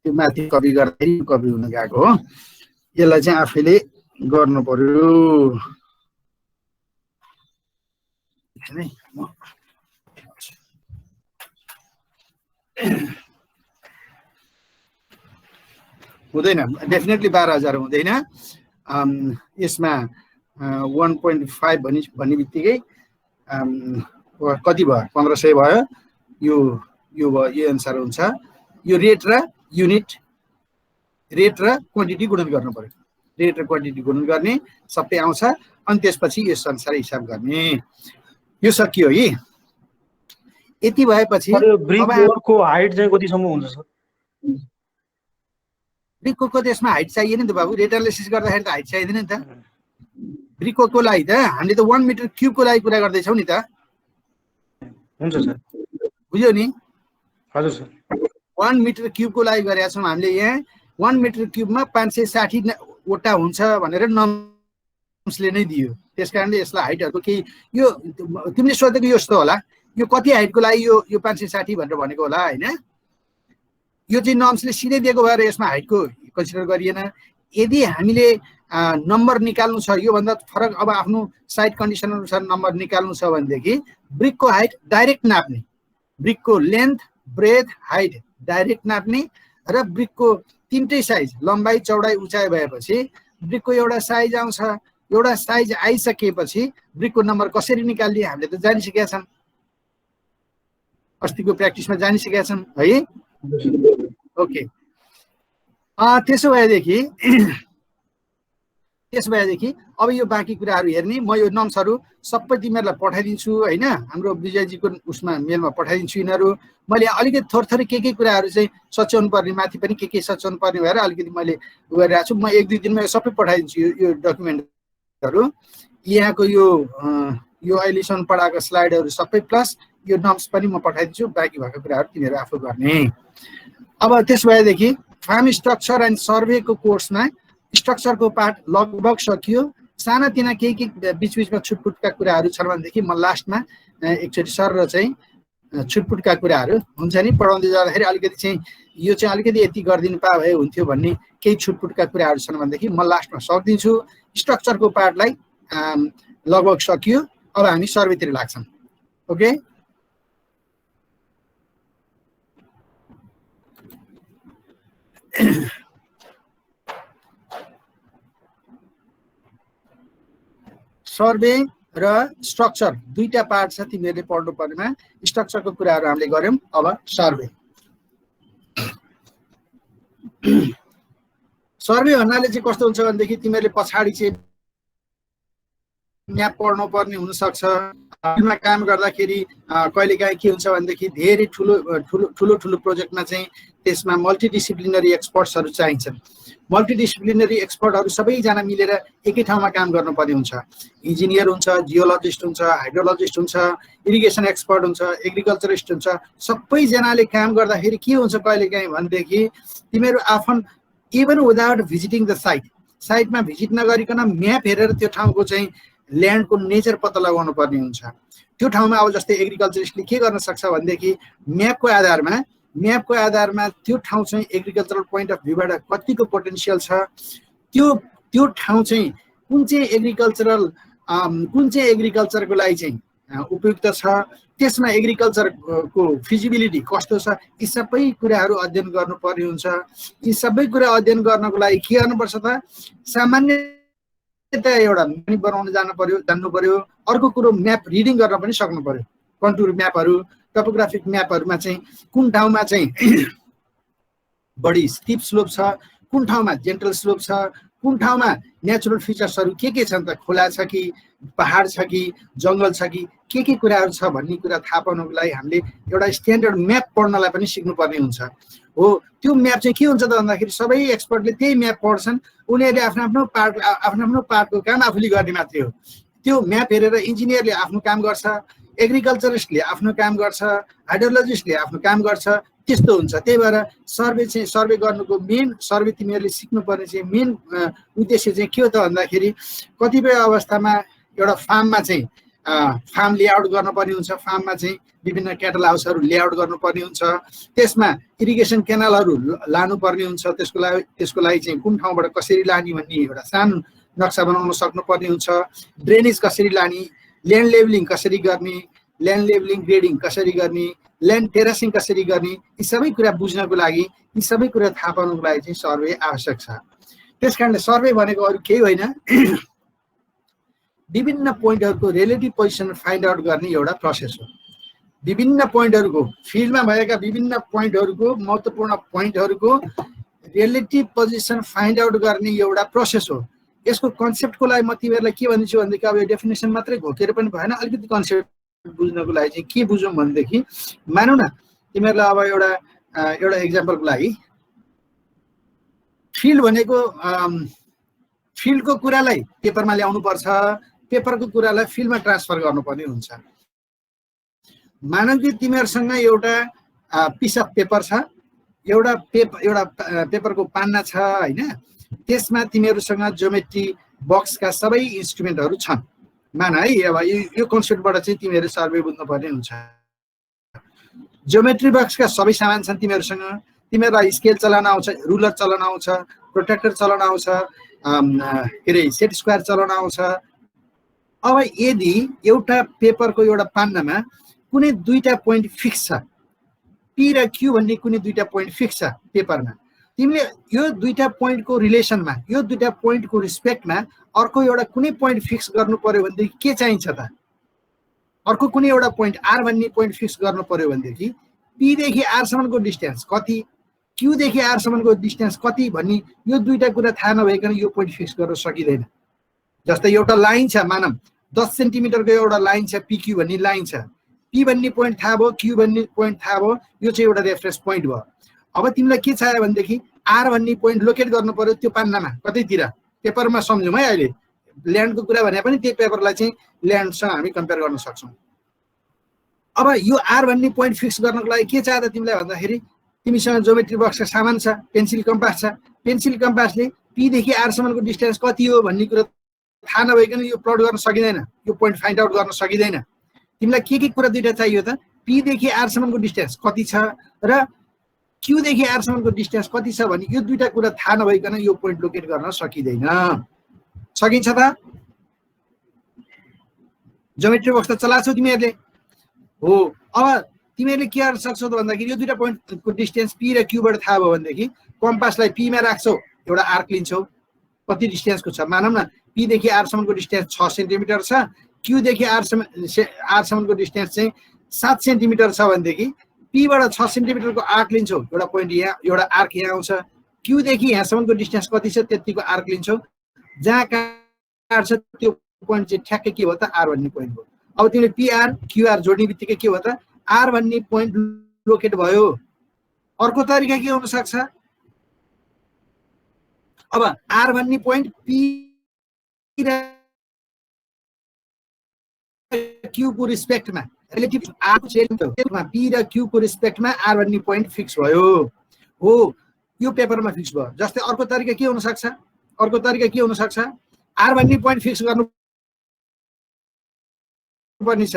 त्यो माथि कपी गर्दाखेरि कपी हुन गएको हो। यसलाई चाहिँ आफैले गर्नु पर्यो। हुँदैन, डेफिनेटली 12,000 हुँदैन। यसमा 1.5 भन्ने बित्तिकै कति भयो 1500 भयो यो यो भयो यो एन्सर हुन्छ यो रेट र युनिट रेट र क्वान्टिटी गुणन गर्नु पर्यो रेट र क्वान्टिटी गुणन गर्ने सबै आउँछ अनि त्यसपछि यो संसार हिसाब गर्ने यो सकियो है यति भएपछि ब्रिकको हाइट चाहिँ कतिसम्म हुन्छ सर ब्रिकको त्यसमा हाइट चाहिएन नि त बाबु रेट एनालिसिस गर्दाखेरि त हाइट चाहिँदैन नि त ब्रिकको लागि त हामीले त 1 मिटर क्युबको लागि कुरा गर्दैछौँ नि त हुन्छ सर बुझ्यो नि हजुर सर 1 मिटर क्युबको लागि गरेका छौँ हामीले यहाँ 1 मिटर क्युबमा 560 वटा हुन्छ भनेर नर्म्सले नै दियो त्यसकारणले यसलाई हाइटहरुको केही यो तिमीले सोधेको यो यस्तो होला यो कति हाइटको लागि यो 560 भनेर भनेको होला हैन यो चाहिँ नर्म्सले सिधै दिएको भएर यसमा हाइटको कन्सिडर गरिएन यदि हामीले नम्बर निकाल्नु छ यो भन्दा फरक अब आफ्नो साइट कन्डिसन अनुसार नम्बर निकाल्नु छ भनेदेखि ब्रिकको हाइट डाइरेक्ट नाप्ने ब्रिकको लेन्थ ब्रेथ हाइट डाइरेक्ट नाप्ने र ब्रिकको तीनटै साइज लम्बाई चौडाई उचाइ भएपछि ब्रिकको एउटा साइज आउँछ एउटा साइज आइसकेपछि ब्रिकको नम्बर कसरी निकाल्ने हामीले त जानिसकेका छौं अस्तिको प्र्याक्टिसमा जानिसकेका छौं है ओके त्यसो भएदेखि अब यो बाँकी कुराहरू हेर्ने म यो नम्सहरू सबै तिमीहरूलाई पठाइदिन्छु हैन हाम्रो विजयजीको उसमा मेलमा पठाइदिन्छु यिनीहरू मैले अलिकति थोरै के कुराहरू चाहिँ सच्याउनु पर्ने माथि पनि के सच्याउनु पर्ने भएर अलिकति मैले गरिरहेको छु म 1-2 दिनमा यो सबै पठाइदिन्छु यो डकुमेन्टहरू यहाँको यो अहिलेसम्म पढाएको स्लाइडहरू सबै प्लस यो नम्स पनि म पठाइदिन्छु बाँकी भएको कुराहरू तिमीहरू आफू गर्ने अब त्यस भएदेखि फार्म स्ट्रक्चर एन्ड सर्वेको कोर्समा स्ट्रक्चरको पार्ट लगभग सकियो सानातिना केही बीचमा छुटपुटका कुराहरू छन् भनेदेखि म लास्टमा एकचोटि सर र चाहिँ छुटपुटका कुराहरू हुन्छ नि पढाउँदै जाँदाखेरि अलिकति चाहिँ यो चाहिँ अलिकति यति गरिदिनु पाए भए हुन्थ्यो भन्ने केही छुटपुटका कुराहरू छन् भनेदेखि म लास्टमा सकिदिन्छु स्ट्रक्चरको पार्टलाई लगभग सकियो अब हामी सर्वेतिर लाग्छौँ ओके सर्वे र स्ट्रक्चर दुईटा पार्ट छ तिमीहरूले पढ्नु पर्नेमा स्ट्रक्चरको कुराहरू हामीले गर्यौं अब सर्वे भन्नाले चाहिँ कस्तो हुन्छ भनेदेखि तिमीहरूले पछाडी चाहिँ म्याप पढ्नु पर्ने हुन सक्छ फिल्डमा काम गर्दाखेरि कहिलेकाहीँ के हुन्छ भनेदेखि धेरै ठुलो प्रोजेक्टमा चाहिँ त्यसमा मल्टिडिसिप्लिनरी एक्सपर्ट्सहरू चाहिन्छन् मल्टिडिसिप्लिनरी एक्सपर्टहरू सबैजना मिलेर एकै ठाउँमा काम गर्नुपर्ने हुन्छ इन्जिनियर हुन्छ जियोलजिस्ट हुन्छ हाइड्रोलजिस्ट हुन्छ इरिगेसन एक्सपर्ट हुन्छ एग्रिकल्चरिस्ट हुन्छ सबैजनाले काम गर्दाखेरि के हुन्छ कहिलेकाहीँ भनेदेखि तिमीहरू आफन इभन विदाउट भिजिटिङ द साइटमा भिजिट नगरिकन म्याप हेरेर त्यो ठाउँको चाहिँ ल्यान्डको नेचर पत्ता लगाउनु पर्ने हुन्छ त्यो ठाउँमा अब जस्तै एग्रिकल्चरिस्टले के गर्न सक्छ भनेदेखि म्यापको आधारमा त्यो ठाउँ चाहिँ एग्रिकल्चरल पोइन्ट अफ भ्यूबाट कतिको पोटेन्सियल छ त्यो ठाउँ चाहिँ कुन चाहिँ एग्रिकल्चरको लागि चाहिँ उपयुक्त छ त्यसमा एग्रिकल्चरको फिजिबिलिटी कस्तो छ यी सबै कुराहरू अध्ययन गर्नुपर्ने हुन्छ यी सबै कुरा अध्ययन गर्नको लागि के गर्नुपर्छ त सामान्यतया एउटा म्याप बनाउन जान्नु पर्यो अर्को कुरो म्याप रिडिङ गर्न पनि सक्नु पर्यो कन्टुर म्यापहरू टपोग्राफिक म्यापहरुमा चाहिँ कुन ठाउँमा चाहिँ बढी स्टिप स्लोप छ कुन ठाउँमा जेन्टल स्लोप छ कुन ठाउँमा नेचुरल फिचर्सहरू के छन् त खोला छ कि पहाड छ कि जंगल छ कि के कुराहरू छ भन्ने कुरा थाहा पाउनको लागि हामीले एउटा स्ट्यान्डर्ड म्याप पढ्नलाई पनि सिक्नुपर्ने हुन्छ हो त्यो म्याप चाहिँ के हुन्छ त भन्दाखेरि सबै एक्सपर्टले त्यही म्याप पढ्छन् उनीहरूले आफ्नो पार्टको काम आफूले गर्ने मात्रै हो त्यो म्याप हेरेर इन्जिनियरले आफ्नो काम गर्छ एग्रिकल्चरिस्टले आफ्नो काम गर्छ हाइड्रोलोजिस्टले आफ्नो काम गर्छ त्यस्तो हुन्छ त्यही भएर सर्वे गर्नुको मेन सर्वे तिमीहरूले सिक्नुपर्ने चाहिँ मेन उद्देश्य चाहिँ के हो त भन्दाखेरि कतिपय अवस्थामा एउटा फार्ममा चाहिँ फार्म लेआउट गर्नुपर्ने हुन्छ फार्ममा चाहिँ विभिन्न क्याटल हाउसहरू लेआउट गर्नुपर्ने हुन्छ त्यसमा इरिगेसन क्यानलहरू लानुपर्ने हुन्छ त्यसको लागि चाहिँ कुन ठाउँबाट कसरी लाने भन्ने एउटा सानो नक्सा बनाउन सक्नुपर्ने हुन्छ ड्रेनेज कसरी लाने ल्यान्ड लेभलिङ कसरी गर्ने ल्यान्ड लेभलिङ ग्रेडिङ कसरी गर्ने ल्यान्ड टेरेसिङ कसरी गर्ने यी सबै कुरा बुझ्नको लागि यी सबै कुरा थाहा पाउनको लागि चाहिँ सर्वे आवश्यक छ त्यसकारणले सर्वे भनेको अरू केही होइन विभिन्न पोइन्टहरुको रिलेटिभ पोजिसन फाइन्ड आउट गर्ने एउटा प्रोसेस हो। विभिन्न पोइन्टहरुको फिल्डमा भएका विभिन्न पोइन्टहरुको महत्त्वपूर्ण पोइन्टहरुको रिलेटिभ पोजिसन फाइन्ड आउट गर्ने एउटा प्रोसेस हो। यसको कन्सेप्टको लागि म तिमीहरुलाई के भन्छु भनेदेखि अब यो डेफिनेसन मात्रै घोकेर पनि भएन, अलिकति कन्सेप्ट बुझ्नको लागि चाहिँ के बुझौँ भनेदेखि मानौ न तिमीहरुलाई अब एउटा एक्जाम्पलको लागि फिल्ड भनेको फिल्डको कुरालाई पेपरमा ल्याउनु पर्छ, पेपरको कुरालाई फिल्डमा ट्रान्सफर गर्नुपर्ने हुन्छ। मानौ कि तिमीहरुसँग एउटा पिस अफ पेपर छ, एउटा पेपरको पान्ना छ हैन, त्यसमा तिमीहरुसँग ज्योमेट्री बक्सका सबै इन्स्ट्रुमेन्टहरु छन्। मान है अब यो कन्सेप्टबाट चाहिँ तिमीहरु सर्वे बुझ्नुपर्ने हुन्छ। ज्योमेट्री बक्सका सबै सामान छन् तिमीहरुसँग, तिमीहरुलाई स्केल चलाउन आउँछ, रुलर चलाउन आउँछ, प्रोट्र्याक्टर चलाउन आउँछ, के रे सेट स्क्वायर चलाउन आउँछ। अब यदि एउटा पेपरको एउटा पान्नामा कुनै दुईटा पोइन्ट फिक्स छ, पी र क्यू भन्ने कुनै दुईटा पोइन्ट फिक्स छ पेपरमा, तिमीले यो दुईटा पोइन्टको रिलेसनमा, यो दुईटा पोइन्टको रिस्पेक्टमा अर्को एउटा कुनै पोइन्ट फिक्स गर्नु पर्यो भनेदेखि के चाहिन्छ त? अर्को कुनै एउटा पोइन्ट आर भन्ने पोइन्ट फिक्स गर्नु पर्यो भनेदेखि पी देखि आर सम्मको डिस्टेन्स कति, क्यू देखि आर सम्मको डिस्टेन्स कति भन्ने यो दुईटा कुरा थाहा नभइकन यो पोइन्ट फिक्स गर्न सकिँदैन। जस्तै एउटा लाइन छ, मानौँ 10 सेन्टिमिटरको एउटा लाइन छ, पीक्यू भन्ने लाइन छ, पी भन्ने पोइन्ट थाहा भयो, क्यू भन्ने पोइन्ट थाहा भयो, यो चाहिँ एउटा रेफरेन्स पोइन्ट भयो। अब तिमीलाई के चाहियो भनेदेखि आर भन्ने पोइन्ट लोकेट गर्नु पर्यो त्यो पान्नामा कतैतिर, पेपरमा सम्झौँ है, अहिले ल्यान्डको कुरा भने पनि त्यही पेपरलाई चाहिँ ल्यान्डसँग हामी कम्पेयर गर्न सक्छौँ। अब यो आर भन्ने पोइन्ट फिक्स गर्नको लागि के चाहियो त तिमीलाई भन्दाखेरि तिमीसँग ज्योमेट्री बक्सका सामान छ, पेन्सिल कम्पास छ, पेन्सिल कम्पासले पी देखि आर सम्मको डिस्टेन्स कति हो भन्ने कुरा थाहा नभइकन यो प्लट गर्न सकिँदैन, यो पोइन्ट फाइन्ड आउट गर्न सकिँदैन। तिमीलाई के कुरा दुईटा चाहियो त? पी देखि आर सम्मको डिस्टेन्स कति छ र क्यू देखि आर सम्मको डिस्टेन्स कति छ भने यो दुईटा कुरा थाहा नभइकन यो पोइन्ट लोकेट गर्न सकिँदैन। सकिन्छ त? ज्योमेट्री बक्स त चलाछौ तिमीहरूले हो। अब तिमीहरूले के गर्न सक्छौ त भन्दाखेरि यो दुईटा पोइन्टको डिस्टेन्स पी र क्यूबाट थाहा भयो भनेदेखि कम्पासलाई पीमा राख्छौ, एउटा आर्क लिन्छौ, कति डिस्टेन्सको छ, मानौँ न पी देखि आर सम्मको डिस्टेन्स 6 सेन्टिमिटर छ, क्यू देखि आर सम्मको डिस्टेन्स चाहिँ 7 सेन्टिमिटर छ भनेदेखि पीबाट 6 सेन्टिमिटरको आर्क लिन्छौ, एउटा पोइन्ट यहाँ, एउटा आर्क यहाँ आउँछ, क्यू देखि यहाँसम्मको डिस्टेन्स कति छ त्यतिको आर्क लिन्छौ, जहाँ काट्छ त्यो पोइन्ट चाहिँ ठ्याक्कै के हो त? आर भन्ने पोइन्ट हो। अब तिमीले पीआर क्यूआर जोड्ने बित्तिकै के हो त? आर भन्ने पोइन्ट लोकेट भयो। अर्को तरिका के हुन सक्छ? अब आर भन्ने पोइन्ट पी र क्यू को रिस्पेक्टमा रिलेटिभ आर्कमा पी र क्यू को रिस्पेक्टमा आर भन्ने पोइन्ट फिक्स भयो हो, यो पेपरमा फिक्स भयो। जस्तै अर्को तरिका के हुन सक्छ? अर्को तरिका के हुन सक्छ? आर भन्ने पोइन्ट फिक्स गर्नु पर्ने छ,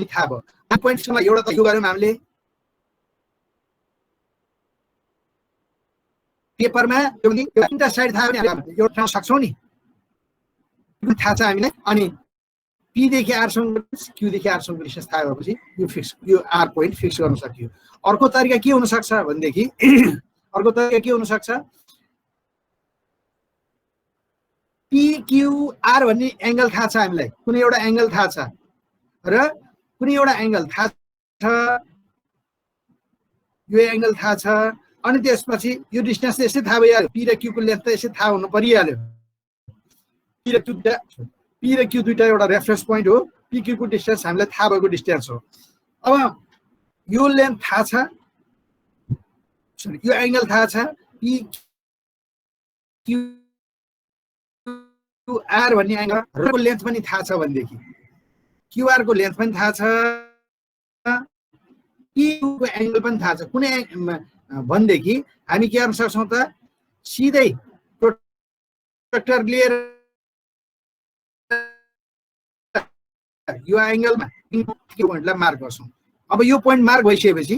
थाहा भयो पोइन्टसँग एउटा त यो गर्यौँ हामीले पेपरमा, तिनवटा साइड थाहा भने एउटा ठाउँ सक्छौँ नि, थाहा छ हामीलाई। अनि पी देखि आरसम्म क्यू देखि आरसम्म डिस्टेन्स थाहा भएपछि यो फिक्स, यो आर पोइन्ट फिक्स गर्न सकियो। अर्को तरिका के हुन सक्छ भनेदेखि अर्को तरिका के हुन सक्छ? पी क्यू आर भन्ने एंगल थाहा छ हामीलाई, कुनै एउटा एंगल थाहा छ र कुनै एउटा एंगल थाहा छ, यो एंगल थाहा छ, अनि त्यसपछि यो डिस्टेन्स यसै थाहा भइहाल्यो, पी र क्यू को लेन्थ त यसै थाहा हुनु परिहाल्यो। पी र क्यू दुईटा एउटा रेफरेन्स पोइन्ट हो, पी क्यू को डिस्टेन्स हामीलाई थाहा भएको डिस्टेन्स हो। अब यो लेन्थ थाहा छ, यो एंगल थाहा छ, पी क्यू आर भन्ने एंगलको लेन्थ पनि थाहा छ भनेदेखि क्यूआर को लेन्थ पनि थाहा छ, पी को एंगल पनि थाहा छ कुनै भनेदेखि हामी के गर्न सक्छौँ त? सिधै प्रोट्र्याक्टर लिएर यो एंगलमा यो पोइन्टलाई मार्क गर्छौँ। अब यो पोइन्ट मार्क भइसकेपछि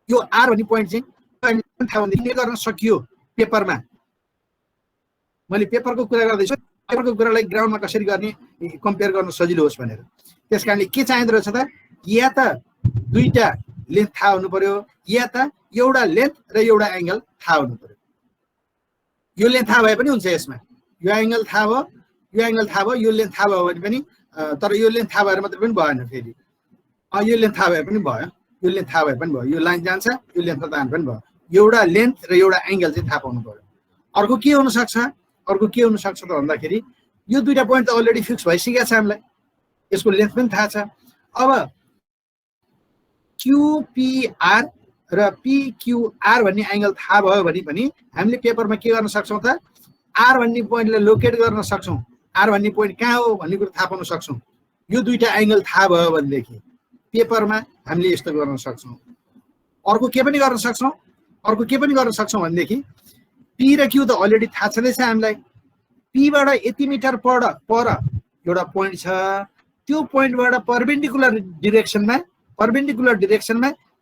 यो आर भन्ने पोइन्ट चाहिँ थाहा भनेदेखि के गर्न सकियो? पेपरमा मैले पेपरको कुरा गर्दैछु, अर्को कुरालाई ग्राउन्डमा कसरी गर्ने कम्पेयर गर्न सजिलो होस् भनेर। त्यसकारणले के चाहिँदो रहेछ त, या त दुईटा लेन्थ थाहा हुनु पर्यो, या त एउटा लेन्थ र एउटा एङ्गल थाहा हुनु पर्यो। यो लेन्थ थाहा भए पनि हुन्छ यसमा, यो एङ्गल थाहा भयो, यो एङ्गल थाहा भयो, यो लेन्थ थाहा भयो भने पनि, तर यो लेन्थ थाहा भएर मात्रै पनि भएन। फेरि यो लेन्थ थाहा भए पनि भयो, यो लेन्थ थाहा भए पनि भयो, यो लाइन जान्छ, यो लेन्थ तान पनि भयो। एउटा लेन्थ र एउटा एङ्गल चाहिँ थाहा पाउनु पर्यो। अर्को के हुनसक्छ, अर्को के हुनसक्छ त भन्दाखेरि यो दुईटा पोइन्ट त अलरेडी फिक्स भइसकेको छ हामीलाई, यसको लेन्थ पनि थाहा छ। अब क्युपिआर र पिक्युआर भन्ने एङ्गल थाहा भयो भने पनि हामीले पेपरमा के गर्न सक्छौँ त, आर भन्ने पोइन्टलाई लोकेट गर्न सक्छौँ, आर भन्ने पोइन्ट कहाँ हो भन्ने कुरो थाहा पाउन सक्छौँ। यो दुईटा एङ्गल थाहा भयो भनेदेखि पेपरमा हामीले यस्तो गर्न सक्छौँ। अर्को के पनि गर्न सक्छौँ, अर्को के पनि गर्न सक्छौँ भनेदेखि पी र क्यू त अलरेडी थाहा छँदैछ हामीलाई। पीबाट यति मिटर पर एउटा पोइन्ट छ, त्यो पोइन्टबाट पर्पेन्डिकुलर डिरेक्सनमा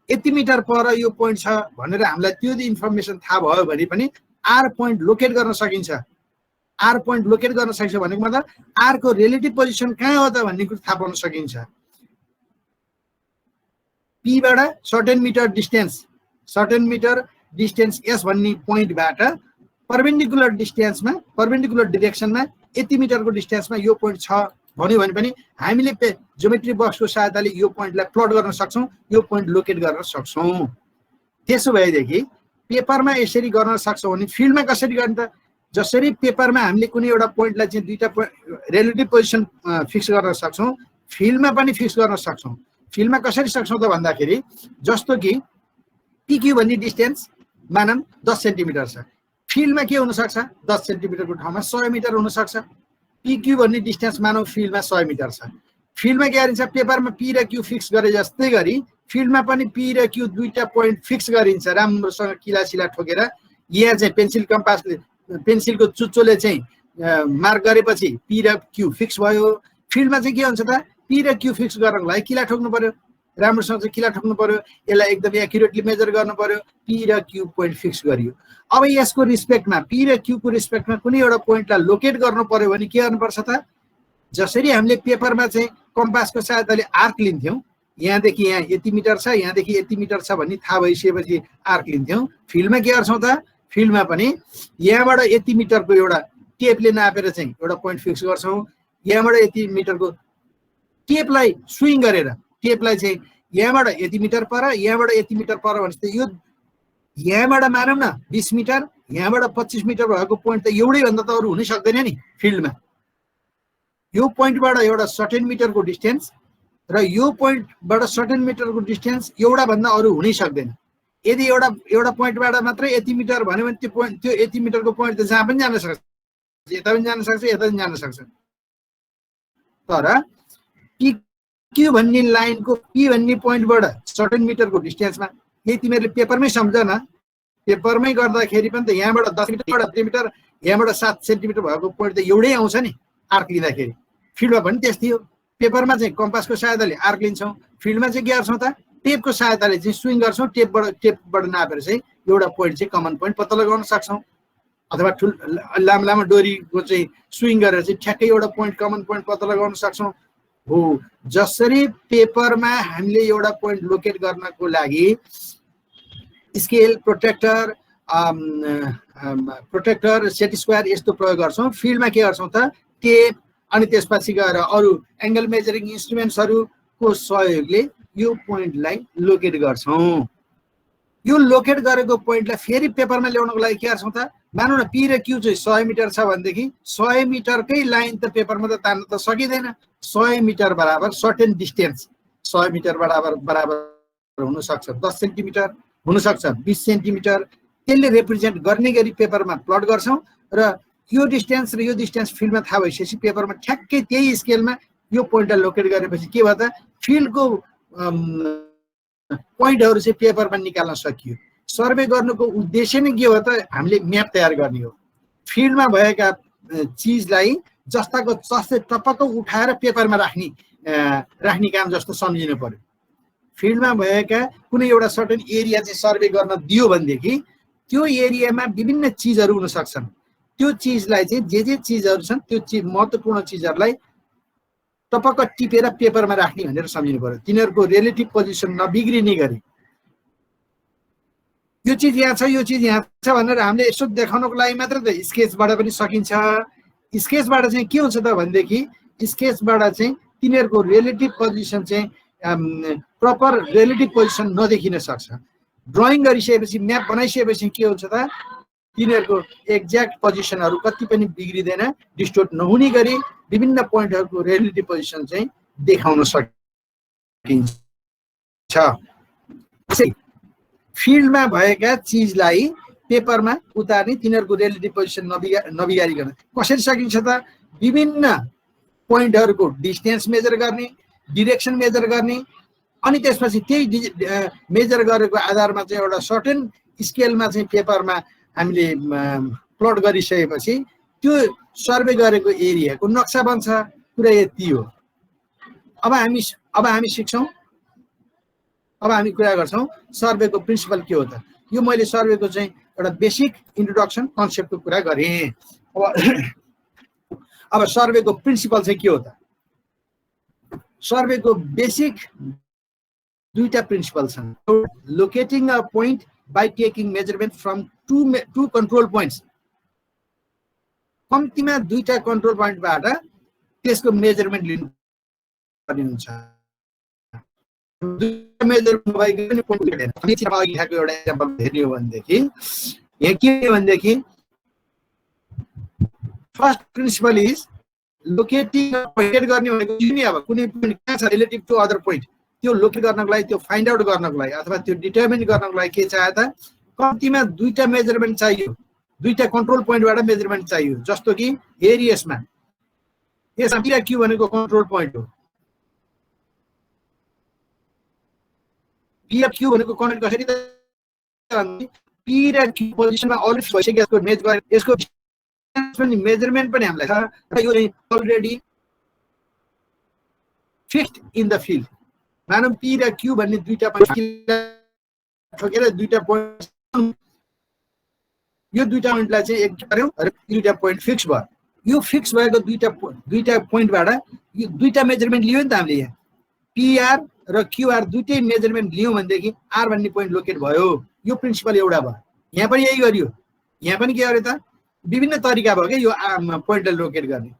यति मिटर पर यो पोइन्ट छ भनेर हामीलाई त्यो इन्फर्मेसन थाहा भयो भने पनि आर पोइन्ट लोकेट गर्न सकिन्छ। आर पोइन्ट लोकेट गर्न सकिन्छ भनेको मतलब आरको रिलेटिभ पोजिसन कहाँ हो त भन्ने कुरो थाहा पाउन सकिन्छ। पीबाट सर्टेन मिटर डिस्टेन्स एस भन्ने पोइन्टबाट पर्पेन्डिकुलर डिरेक्सनमा यति मिटरको डिस्टेन्समा यो पोइन्ट छ भन्यो भने पनि हामीले ज्योमेट्री बक्सको सहायताले यो पोइन्टलाई प्लट गर्न सक्छौँ, यो पोइन्ट लोकेट गर्न सक्छौँ। त्यसो भएदेखि पेपरमा यसरी गर्न सक्छौँ भने फिल्डमा कसरी गर्ने त, जसरी पेपरमा हामीले कुनै एउटा पोइन्टलाई चाहिँ दुईटा रिलेटिभ पोजिसन फिक्स गर्न सक्छौँ, फिल्डमा पनि फिक्स गर्न सक्छौँ। फिल्डमा कसरी सक्छौँ त भन्दाखेरि जस्तो कि पिक्यू भन्ने डिस्टेन्स मानौँ 10 सेन्टिमिटर छ, फिल्डमा के हुनसक्छ 10 सेन्टिमिटरको ठाउँमा 100 मिटर हुनसक्छ। पिक्यू भन्ने डिस्टेन्स मानौँ फिल्डमा 100 मिटर छ, फिल्डमा के गरिन्छ पेपरमा पी र क्यू फिक्स गरे जस्तै गरी फिल्डमा पनि पी र क्यू दुईटा पोइन्ट फिक्स गरिन्छ राम्रोसँग किलासिला ठोकेर। यहाँ चाहिँ पेन्सिलको चुच्चोले चाहिँ मार्क गरेपछि पी र क्यू फिक्स भयो। फिल्डमा चाहिँ के हुन्छ त, पी र क्यू फिक्स गर्नको लागि किला ठोक्नु पर्यो, राम्रोसँग चाहिँ किला ठोक्नु पर्यो, यसलाई एकदम एक्युरेटली मेजर गर्नु पर्यो। पी र क्यू पोइन्ट फिक्स गरियो। अब यसको रिस्पेक्टमा पी र क्यूको रिस्पेक्टमा कुनै एउटा पोइन्टलाई लोकेट गर्नु पर्यो भने के गर्नुपर्छ त, जसरी हामीले पेपरमा चाहिँ कम्पासको सहायताले आर्क लिन्थ्यौँ, यहाँदेखि यहाँ यति मिटर छ, यहाँदेखि यति मिटर छ भन्ने थाहा भइसकेपछि आर्क लिन्थ्यौँ। फिल्डमा के गर्छौँ त, फिल्डमा पनि यहाँबाट यति मिटरको एउटा टेपले नापेर चाहिँ एउटा पोइन्ट फिक्स गर्छौँ। यहाँबाट यति मिटरको टेपलाई स्विङ गरेर टेपलाई चाहिँ यहाँबाट यति मिटर पर, यहाँबाट यति मिटर पर भनेपछि यो यहाँबाट मानौँ न 20 मिटर, यहाँबाट 25 मिटर भएको पोइन्ट त एउटै भन्दा त अरू हुनै सक्दैन नि फिल्डमा। यो पोइन्टबाट एउटा सर्टेन मिटरको डिस्टेन्स र यो पोइन्टबाट सर्टेन मिटरको डिस्टेन्स एउटा भन्दा अरू हुनै सक्दैन। यदि एउटा पोइन्टबाट मात्रै यति मिटर भन्यो भने त्यो यति मिटरको पोइन्ट त जहाँ पनि जान सक्छ, यता पनि जान सक्छ, यता पनि जान सक्छ। तर पिक्यू भन्ने लाइनको पी भन्ने पोइन्टबाट सर्टेन मिटरको डिस्टेन्समा यही तिमीहरूले पेपरमै सम्झ न, पेपरमै गर्दाखेरि पनि त यहाँबाट 10 मिटर, यहाँबाट 7 सेन्टिमिटर भएको पोइन्ट त एउटै आउँछ नि आर्क लिँदाखेरि। फिल्डमा पनि त्यस्तै हो, पेपरमा चाहिँ कम्पासको सहायताले आर्क लिन्छौँ, फिल्डमा चाहिँ के गर्छौँ त टेपको सहायताले चाहिँ स्विङ गर्छौँ, टेपबाट नापेर चाहिँ एउटा पोइन्ट चाहिँ कमन पोइन्ट पत्ता लगाउन सक्छौँ। अथवा लामो लामो डोरीको चाहिँ स्विङ गरेर चाहिँ ठ्याक्कै एउटा पोइन्ट कमन पोइन्ट पत्ता लगाउन सक्छौँ। हो, जसरी पेपरमा हामीले एउटा पोइन्ट लोकेट गर्नको लागि स्केल, प्रोटेक्टर, सेट स्क्वायर यस्तो प्रयोग गर्छौँ, फिल्डमा के गर्छौँ त टेप अनि त्यसपछि गएर अरू एङ्गल मेजरिङ इन्स्ट्रुमेन्ट्सहरूको सहयोगले यो पोइन्टलाई लोकेट गर्छौँ। यो लोकेट गरेको पोइन्टलाई फेरि पेपरमा ल्याउनको लागि के गर्छौँ त, मानौँ न पी र क्यू चाहिँ 100 मिटर छ भनेदेखि 100 मिटरकै लाइन त पेपरमा त तान्न त सकिँदैन। 100 मिटर बराबर सर्टेन डिस्टेन्स, 100 मिटर बराबर हुनसक्छ 10 सेन्टिमिटर, हुनसक्छ 20 सेन्टिमिटर, त्यसले रिप्रेजेन्ट गर्ने गरी पेपरमा प्लट गर्छौँ। र यो डिस्टेन्स र यो डिस्टेन्स फिल्डमा थाहा भइसकेपछि पेपरमा ठ्याक्कै त्यही स्केलमा यो पोइन्टलाई लोकेट गरेपछि के भयो त, फिल्डको पोइन्टहरू चाहिँ पेपरमा निकाल्न सकियो। सर्वे गर्नुको उद्देश्य नै के हो त, हामीले म्याप तयार गर्ने हो। फिल्डमा भएका चिजलाई जस्ताको तस्तै टपक्क उठाएर पेपरमा राख्ने काम जस्तो सम्झिनु पर्यो। फिल्डमा भएका कुनै एउटा सर्टेन एरिया चाहिँ सर्वे गर्न दियो भनेदेखि त्यो एरियामा विभिन्न चिजहरू हुन सक्छन्। त्यो चिजलाई चाहिँ जे चिजहरू छन् त्यो चिज महत्त्वपूर्ण चिजहरूलाई टपक्क टिपेर पेपरमा राख्ने भनेर सम्झिनु पर्यो। तिनीहरूको रिलेटिभ पोजिसन नबिग्रिने गरी यो चिज यहाँ छ यो चिज यहाँ छ भनेर हामीले यसो देखाउनको लागि मात्र त स्केचबाट पनि सकिन्छ। स्केचबाट चाहिँ के हुन्छ त भनेदेखि स्केचबाट चाहिँ तिनीहरूको रिलेटिभ पोजिसन चाहिँ प्रपर रिलेटिभ पोजिसन नदेखिन सक्छ। ड्रइङ गरिसकेपछि म्याप बनाइसकेपछि के हुन्छ त तिनीहरूको एक्ज्याक्ट पोजिसनहरू कति पनि बिग्रिँदैन, डिस्टोर्ट नहुने गरी विभिन्न पोइन्टहरूको रिलेटिभ पोजिसन चाहिँ देखाउन सकिन्छ। फिल्डमा भएका चिजलाई पेपरमा उतार्ने, तिनीहरूको रिलेटिभ पोजिसन नबिगारिकन कसरी सकिन्छ त विभिन्न पोइन्टहरूको डिस्टेन्स मेजर गर्ने, डिरेक्सन मेजर गर्ने, अनि त्यसपछि त्यही मेजर गरेको आधारमा चाहिँ एउटा सर्टेन स्केलमा चाहिँ पेपरमा हामीले प्लट गरिसकेपछि त्यो सर्वे गरेको एरियाको नक्सा बन्छ। कुरा यति हो। अब हामी सिक्छौँ, अब हामी कुरा गर्छौँ सर्वेको प्रिन्सिपल के हो त। यो मैले सर्वेको चाहिँ एउटा बेसिक इन्ट्रोडक्सन कन्सेप्टको कुरा गरेँ। अब सर्वेको प्रिन्सिपल चाहिँ के हो त। सर्वेको बेसिक दुईटा प्रिन्सिपल छन्। Locating a point by taking measurement from two control points. कम्तीमा दुईटा कन्ट्रोल पोइन्टबाट त्यसको मेजरमेन्ट लिनु पर्ने हुन्छ। मेजरमेन्ट भएको पनि पोइन्ट हुँदैन। अघि खाएको एउटा एक्जाम्पल हेर्ने हो भनेदेखि यहाँ के हो भनेदेखि first principle is locating point गर्ने भनेको नि अब कुनै पोइन्ट कहाँ छ रिलेटिभ टु अदर पोइन्ट त्यो लोकेट गर्नको लागि, त्यो फाइन्ड आउट गर्नको लागि अथवा त्यो डिटर्मिन गर्नको लागि के चाहियो त कम्तीमा दुईटा मेजरमेन्ट चाहियो, दुईटा कन्ट्रोल पोइन्टबाट मेजरमेन्ट चाहियो। जस्तो कि हेरी यसमा पी र क्यू भनेको कन्ट्रोल पोइन्ट हो। पी र क्यू भनेको कनेक्ट कसरी त पी र क्यू पोजिसनमा अलरेडी भइसकेको मेज गरे यसको मेजरमेन्ट पनि हामीलाई छ र यो already fixed in the field. मानौ पी र क्यू भन्ने दुईटा पोइन्ट ठोकेर दुईटा पोइन्ट यो दुईटा पोइन्टलाई चाहिँ एक गर्यौँ र दुईटा पोइन्ट फिक्स भयो। यो फिक्स भएको दुईटा पोइन्टबाट यो दुईटा मेजरमेन्ट लियो नि त हामीले। यहाँ पीआर र क्यूआर दुईटै मेजरमेन्ट लियौँ भनेदेखि आर भन्ने पोइन्ट लोकेट भयो। यो प्रिन्सिपल एउटा भयो। यहाँ पनि यही गरियो। यहाँ पनि के गर्यो त विभिन्न तरिका भयो क्या यो पोइन्टलाई लोकेट गर्ने।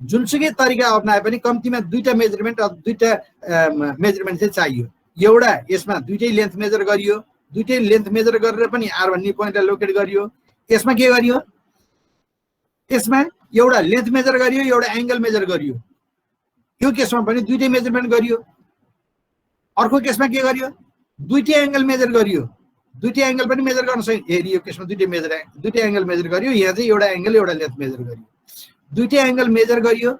जुनसुकै तरिका अप्नाए पनि कम्तीमा दुईटा मेजरमेन्ट चाहिँ चाहियो। एउटा यसमा दुईटै लेन्थ मेजर गरियो, दुईटै लेन्थ मेजर गरेर पनि आर भन्ने पोइन्टलाई लोकेट गरियो। यसमा के गरियो, यसमा एउटा लेन्थ मेजर गरियो, एउटा एङ्गल मेजर गरियो। यो केसमा पनि दुईटै मेजरमेन्ट गरियो। अर्को केसमा के गरियो, दुईटै एङ्गल मेजर गरियो, दुईटै एङ्गल पनि मेजर गर्न सकियो। यो केसमा दुईटै एङ्गल मेजर गरियो। यहाँ चाहिँ एउटा एङ्गल एउटा लेन्थ मेजर गरियो। दुईटै एङ्गल मेजर गरियो,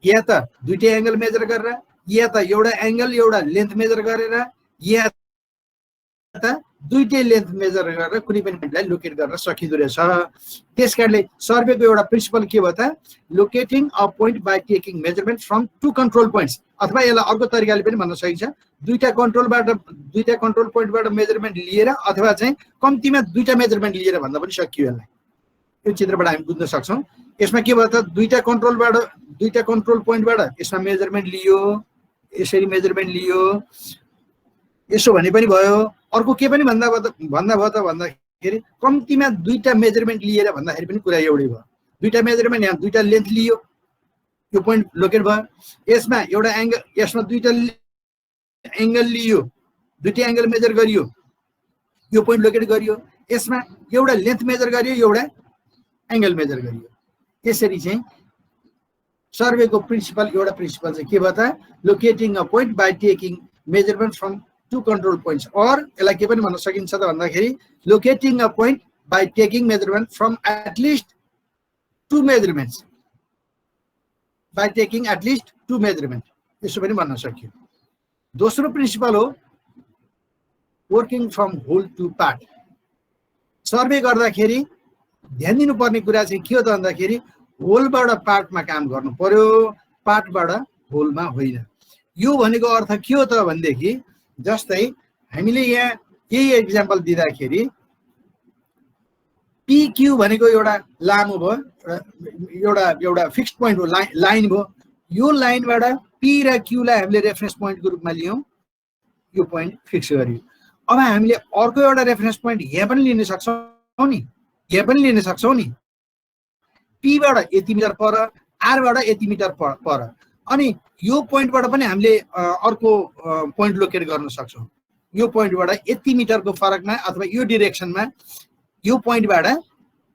या त दुईटै एङ्गल मेजर गरेर, या त एउटा एङ्गल एउटा लेन्थ मेजर गरेर, या त दुईटै लेन्थ मेजर गरेर कुनै पनि पोइन्टलाई लोकेट गर्न सकिँदो रहेछ। त्यस कारणले सर्वेको एउटा प्रिन्सिपल के भयो त locating a point by taking measurement from two control points. अथवा यसलाई अर्को तरिकाले पनि भन्न सकिन्छ दुईटा कन्ट्रोल पोइन्टबाट मेजरमेन्ट लिएर अथवा चाहिँ कम्तीमा दुईटा मेजरमेन्ट लिएर भन्दा पनि सकियो। यसलाई यो चित्रबाट हामी बुझ्न सक्छौँ। यसमा के भयो त दुईटा कन्ट्रोल पोइन्टबाट यसमा मेजरमेन्ट लियो, यसरी मेजरमेन्ट लियो, यसो भने पनि भयो। अर्को के पनि भन्दा भयो त भन्दाखेरि कम्तीमा दुईटा मेजरमेन्ट लिएर भन्दाखेरि पनि कुरा एउटै भयो। दुईटा मेजरमेन्ट यहाँ दुईटा लेन्थ लियो, यो पोइन्ट लोकेट भयो। यसमा एउटा एङ्गल, यसमा दुईटा एङ्गल लियो, दुईटै एङ्गल मेजर गरियो, यो पोइन्ट लोकेट गरियो। यसमा एउटा लेन्थ मेजर गरियो, एउटा एङ्गल मेजर गरियो। यसरी चाहिँ सर्वेको प्रिन्सिपल एउटा प्रिन्सिपल चाहिँ के भयो त locating a point by taking measurement from two control points. और यसलाई के पनि भन्न सकिन्छ त भन्दाखेरि locating a point by taking measurement from at least two measurements, by taking at least two measurement, यसो पनि भन्न सकियो। दोस्रो प्रिन्सिपल हो working from whole to part. Survey गर्दाखेरि ध्यान दिनुपर्ने कुरा चाहिँ के हो त भन्दाखेरि होलबाट पार्टमा काम गर्नु पर्यो, पार्टबाट होलमा होइन। यो भनेको अर्थ के हो त भनेदेखि जस्तै हामीले यहाँ यही एक्जाम्पल दिँदाखेरि PQ भनेको एउटा लामो भयो, एउटा फिक्स्ड पोइन्ट हो, लाइन भयो। यो लाइनबाट P र Q लाई हामीले रेफरेन्स पोइन्टको रूपमा लियौँ, यो पोइन्ट फिक्स गरियो। अब हामीले अर्को एउटा रेफरेन्स पोइन्ट यहाँ पनि लिन सक्छौँ नि, यहाँ पनि लिन सक्छौँ नि। P बाट यति मिटर पर, R बाट यति मिटर पर, अनि यो पोइन्टबाट पनि हामीले अर्को पोइन्ट लोकेट गर्न सक्छौँ। यो पोइन्टबाट यति मिटरको फरकमा अथवा यो डिरेक्सनमा, यो पोइन्टबाट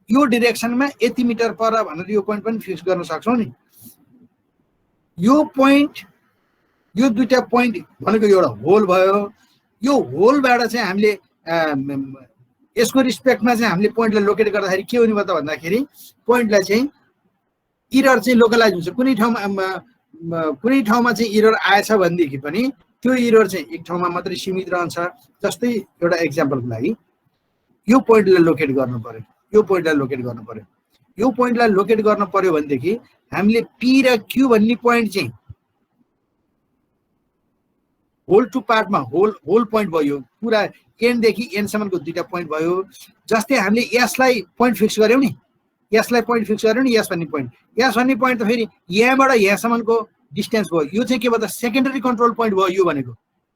यो डिरेक्सनमा यति मिटर पर भनेर यो पोइन्ट पनि फिक्स गर्न सक्छौँ नि। यो पोइन्ट, यो दुईटा पोइन्ट भनेको एउटा होल भयो। यो होलबाट चाहिँ हामीले यसको रिस्पेक्टमा चाहिँ हामीले पोइन्टलाई लोकेट गर्दाखेरि के हुने भयो त भन्दाखेरि पोइन्टलाई चाहिँ इरर चाहिँ लोकलाइज हुन्छ। कुनै ठाउँमा चाहिँ इरर आएछ भनेदेखि पनि त्यो इरर चाहिँ एक ठाउँमा मात्रै सीमित रहन्छ। जस्तै एउटा एक्जाम्पलको लागि यो पोइन्टलाई लोकेट गर्नु पर्यो, यो पोइन्टलाई लोकेट गर्नु पर्यो, यो पोइन्टलाई लोकेट गर्नु पर्यो भनेदेखि हामीले P र Q भन्ने पोइन्ट चाहिँ होल टु पार्टमा होल पोइन्ट भयो, पुरा एन्डदेखि एन्डसम्मको दुईटा पोइन्ट भयो। जस्तै हामीले यसलाई पोइन्ट फिक्स गर्यौँ नि, यसलाई पोइन्ट फिक्स गर्यौँ नि, यस भन्ने पोइन्ट त फेरि यहाँबाट यहाँसम्मको डिस्टेन्स भयो। यो चाहिँ के भयो त सेकेन्डरी कन्ट्रोल पोइन्ट भयो। यो भनेको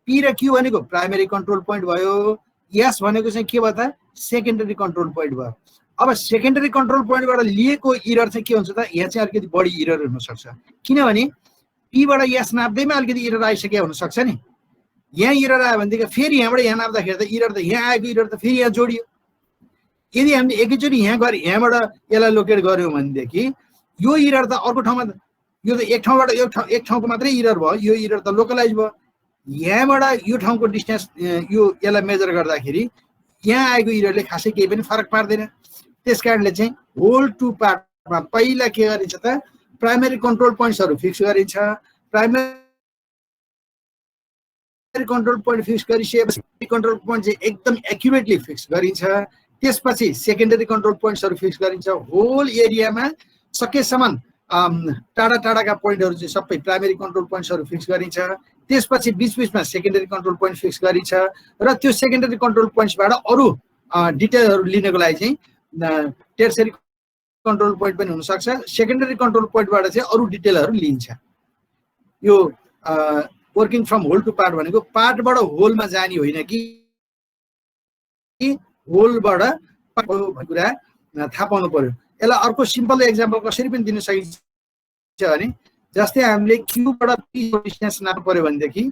P र Q भनेको प्राइमेरी कन्ट्रोल पोइन्ट भयो, यस भनेको चाहिँ के भयो त सेकेन्डरी कन्ट्रोल पोइन्ट भयो। अब सेकेन्डरी कन्ट्रोल पोइन्टबाट लिएको इरर चाहिँ के हुन्छ त, यहाँ चाहिँ अलिकति बढी इरर हुनसक्छ, किनभने P बाट यस नाप्दैमा अलिकति इरर आइसक्यो हुनसक्छ नि। यहाँ इरर आयो भनेदेखि फेरि यहाँबाट यहाँ नाप्दाखेरि त इरर त यहाँ आएको इरर त फेरि यहाँ जोडियो। यदि हामीले एकैचोटि यहाँ गऱ्यो, यहाँबाट यसलाई लोकेट गऱ्यौँ भनेदेखि यो इरर त अर्को ठाउँमा, यो त एक ठाउँबाट एक ठाउँको मात्रै इरर भयो, यो इरर त लोकलाइज भयो। यहाँबाट यो ठाउँको डिस्टेन्स यो यसलाई मेजर गर्दाखेरि यहाँ आएको इररले खासै केही पनि फरक पार्दैन। त्यस कारणले चाहिँ होल टु पार्टमा पहिला के गरिन्छ त प्राइमेरी कन्ट्रोल पोइन्ट्सहरू फिक्स गरिन्छ। प्राइमेरी कन्ट्रोल पोइन्ट फिक्स गरिसकेपछि कन्ट्रोल पोइन्ट चाहिँ एकदम एक्युरेटली फिक्स गरिन्छ। त्यसपछि सेकेन्डरी कन्ट्रोल पोइन्ट्सहरू फिक्स गरिन्छ। होल एरियामा सकेसम्म टाढा टाढाका पोइन्टहरू चाहिँ सबै प्राइमेरी कन्ट्रोल पोइन्ट्सहरू फिक्स गरिन्छ। त्यसपछि बिचबिचमा सेकेन्डरी कन्ट्रोल पोइन्ट फिक्स गरिन्छ र त्यो सेकेन्डरी कन्ट्रोल पोइन्ट्सबाट अरू डिटेलहरू लिनको लागि चाहिँ टर्सरी कन्ट्रोल पोइन्ट पनि हुनसक्छ। सेकेन्डरी कन्ट्रोल पोइन्टबाट चाहिँ अरू डिटेलहरू लिइन्छ। यो working from whole to part भनेको पार्टबाट होलमा जाने होइन कि होलबाट भन्ने कुरा थाहा पाउनु पर्यो। यसलाई अर्को सिम्पल एक्जाम्पल कसरी पनि दिन सकिन्छ भने जस्तै हामीले Q बाट P डिस्टेन्स नाप्नु पर्यो भनेदेखि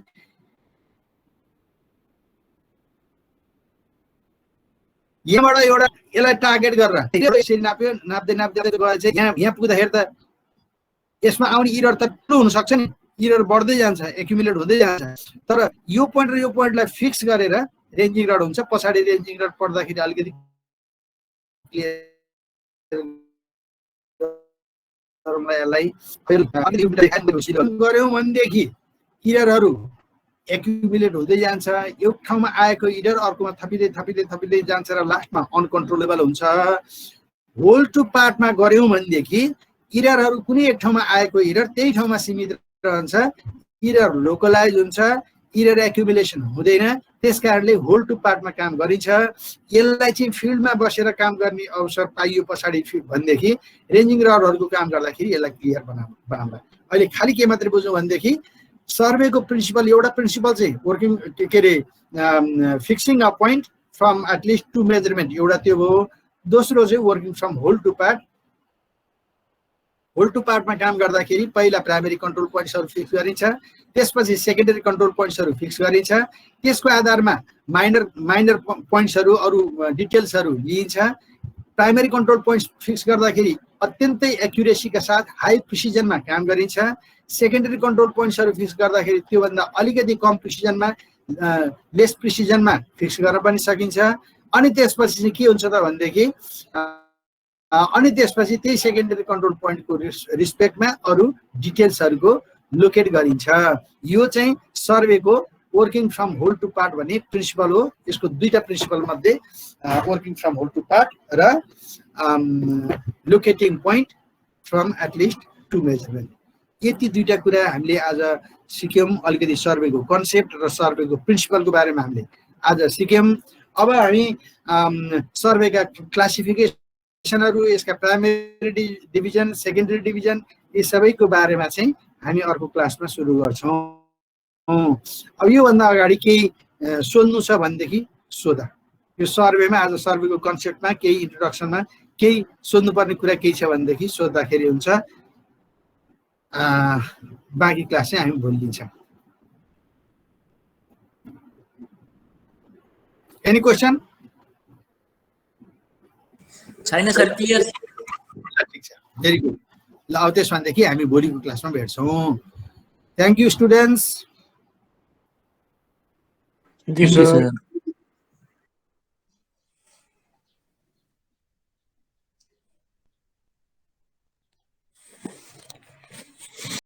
यहाँबाट एउटा यसलाई टार्गेट गरेर यसरी नाप्यो, नाप्दै गए चाहिँ यहाँ पुग्दाखेरि त यसमा आउने इरर त ठुलो हुनसक्छ नि, इरर बढ्दै जान्छ, एक्युमुलेट हुँदै जान्छ। तर यो पोइन्ट र यो पोइन्टलाई फिक्स गरेर रेन्जिङ रड हुन्छ, पछाडि रेन्जिङ रड पर्दाखेरि अलिकति गऱ्यौँ भनेदेखि इररहरू एक्युमुलेट हुँदै जान्छ। एक ठाउँमा आएको इरर अर्कोमा थपिँदै जान्छ र लास्टमा अनकन्ट्रोलेबल हुन्छ। होल टु पार्टमा गऱ्यौँ भनेदेखि इररहरू कुनै एक ठाउँमा आएको इरर त्यही ठाउँमा सीमित रहन्छ, इरर लोकलाइज हुन्छ, इरर एक्युमुलेसन हुँदैन। त्यस कारणले होल टु पार्टमा काम गरिन्छ। यसलाई चाहिँ फिल्डमा बसेर काम गर्ने अवसर पाइयो पछाडि भनेदेखि रेन्जिङ रडहरूको काम गर्दाखेरि यसलाई क्लियर बनाउँदा अहिले खालि के मात्रै बुझौँ भनेदेखि सर्वेको प्रिन्सिपल, एउटा प्रिन्सिपल चाहिँ वर्किङ के अरे fixing a point from at least two measurement, एउटा त्यो भयो। दोस्रो चाहिँ working from whole to part. Whole to पार्टमा काम गर्दाखेरि पहिला प्राइमेरी कन्ट्रोल पोइन्ट्सहरू फिक्स गरिन्छ, त्यसपछि सेकेन्डरी कन्ट्रोल पोइन्ट्सहरू फिक्स गरिन्छ, त्यसको आधारमा माइनर पोइन्ट्सहरू अरू डिटेल्सहरू लिइन्छ। प्राइमेरी कन्ट्रोल पोइन्ट्स फिक्स गर्दाखेरि अत्यन्तै एक्युरेसीका साथ हाई प्रिसिजनमा काम गरिन्छ। सेकेन्डरी कन्ट्रोल पोइन्ट्सहरू फिक्स गर्दाखेरि त्योभन्दा अलिकति कम प्रिसिजनमा, लेस प्रिसिजनमा फिक्स गर्न पनि सकिन्छ। अनि त्यसपछि चाहिँ के हुन्छ त भनेदेखि अनि त्यसपछि त्यही सेकेन्डरी कन्ट्रोल पोइन्टको रिस्पेक्टमा अरू डिटेल्सहरूको लोकेट गरिन्छ। यो चाहिँ सर्वेको working from whole to part भन्ने प्रिन्सिपल हो। यसको दुईटा प्रिन्सिपल मध्ये working from whole to part र locating point from at least two measurement, यति दुईटा कुरा हामीले आज सिक्यौँ। अलिकति सर्वेको कन्सेप्ट र सर्वेको प्रिन्सिपलको बारेमा हामीले आज सिक्यौँ। अब हामी सर्वेका क्लासिफिकेसन क्वेसनहरू, यसका प्राइमेरी डिभिजन, सेकेन्डरी डिभिजन, यी सबैको बारेमा चाहिँ हामी अर्को क्लासमा सुरु गर्छौँ। अब योभन्दा अगाडि केही सोध्नु छ भनेदेखि सोधा। यो सर्वेमा, आज सर्वेको कन्सेप्टमा केही इन्ट्रोडक्सनमा केही सोध्नुपर्ने कुरा केही छ भनेदेखि सोद्धाखेरि हुन्छ। बाँकी क्लास चाहिँ हामी भोलि लिन्छौँ। Any question? छैन सर, क्लियर। ठिक छ, भेरी गुड। ल अब त्यसमादेखि हामी भोलिको क्लासमा भेट्छौँ। Thank you students. Thank you sir.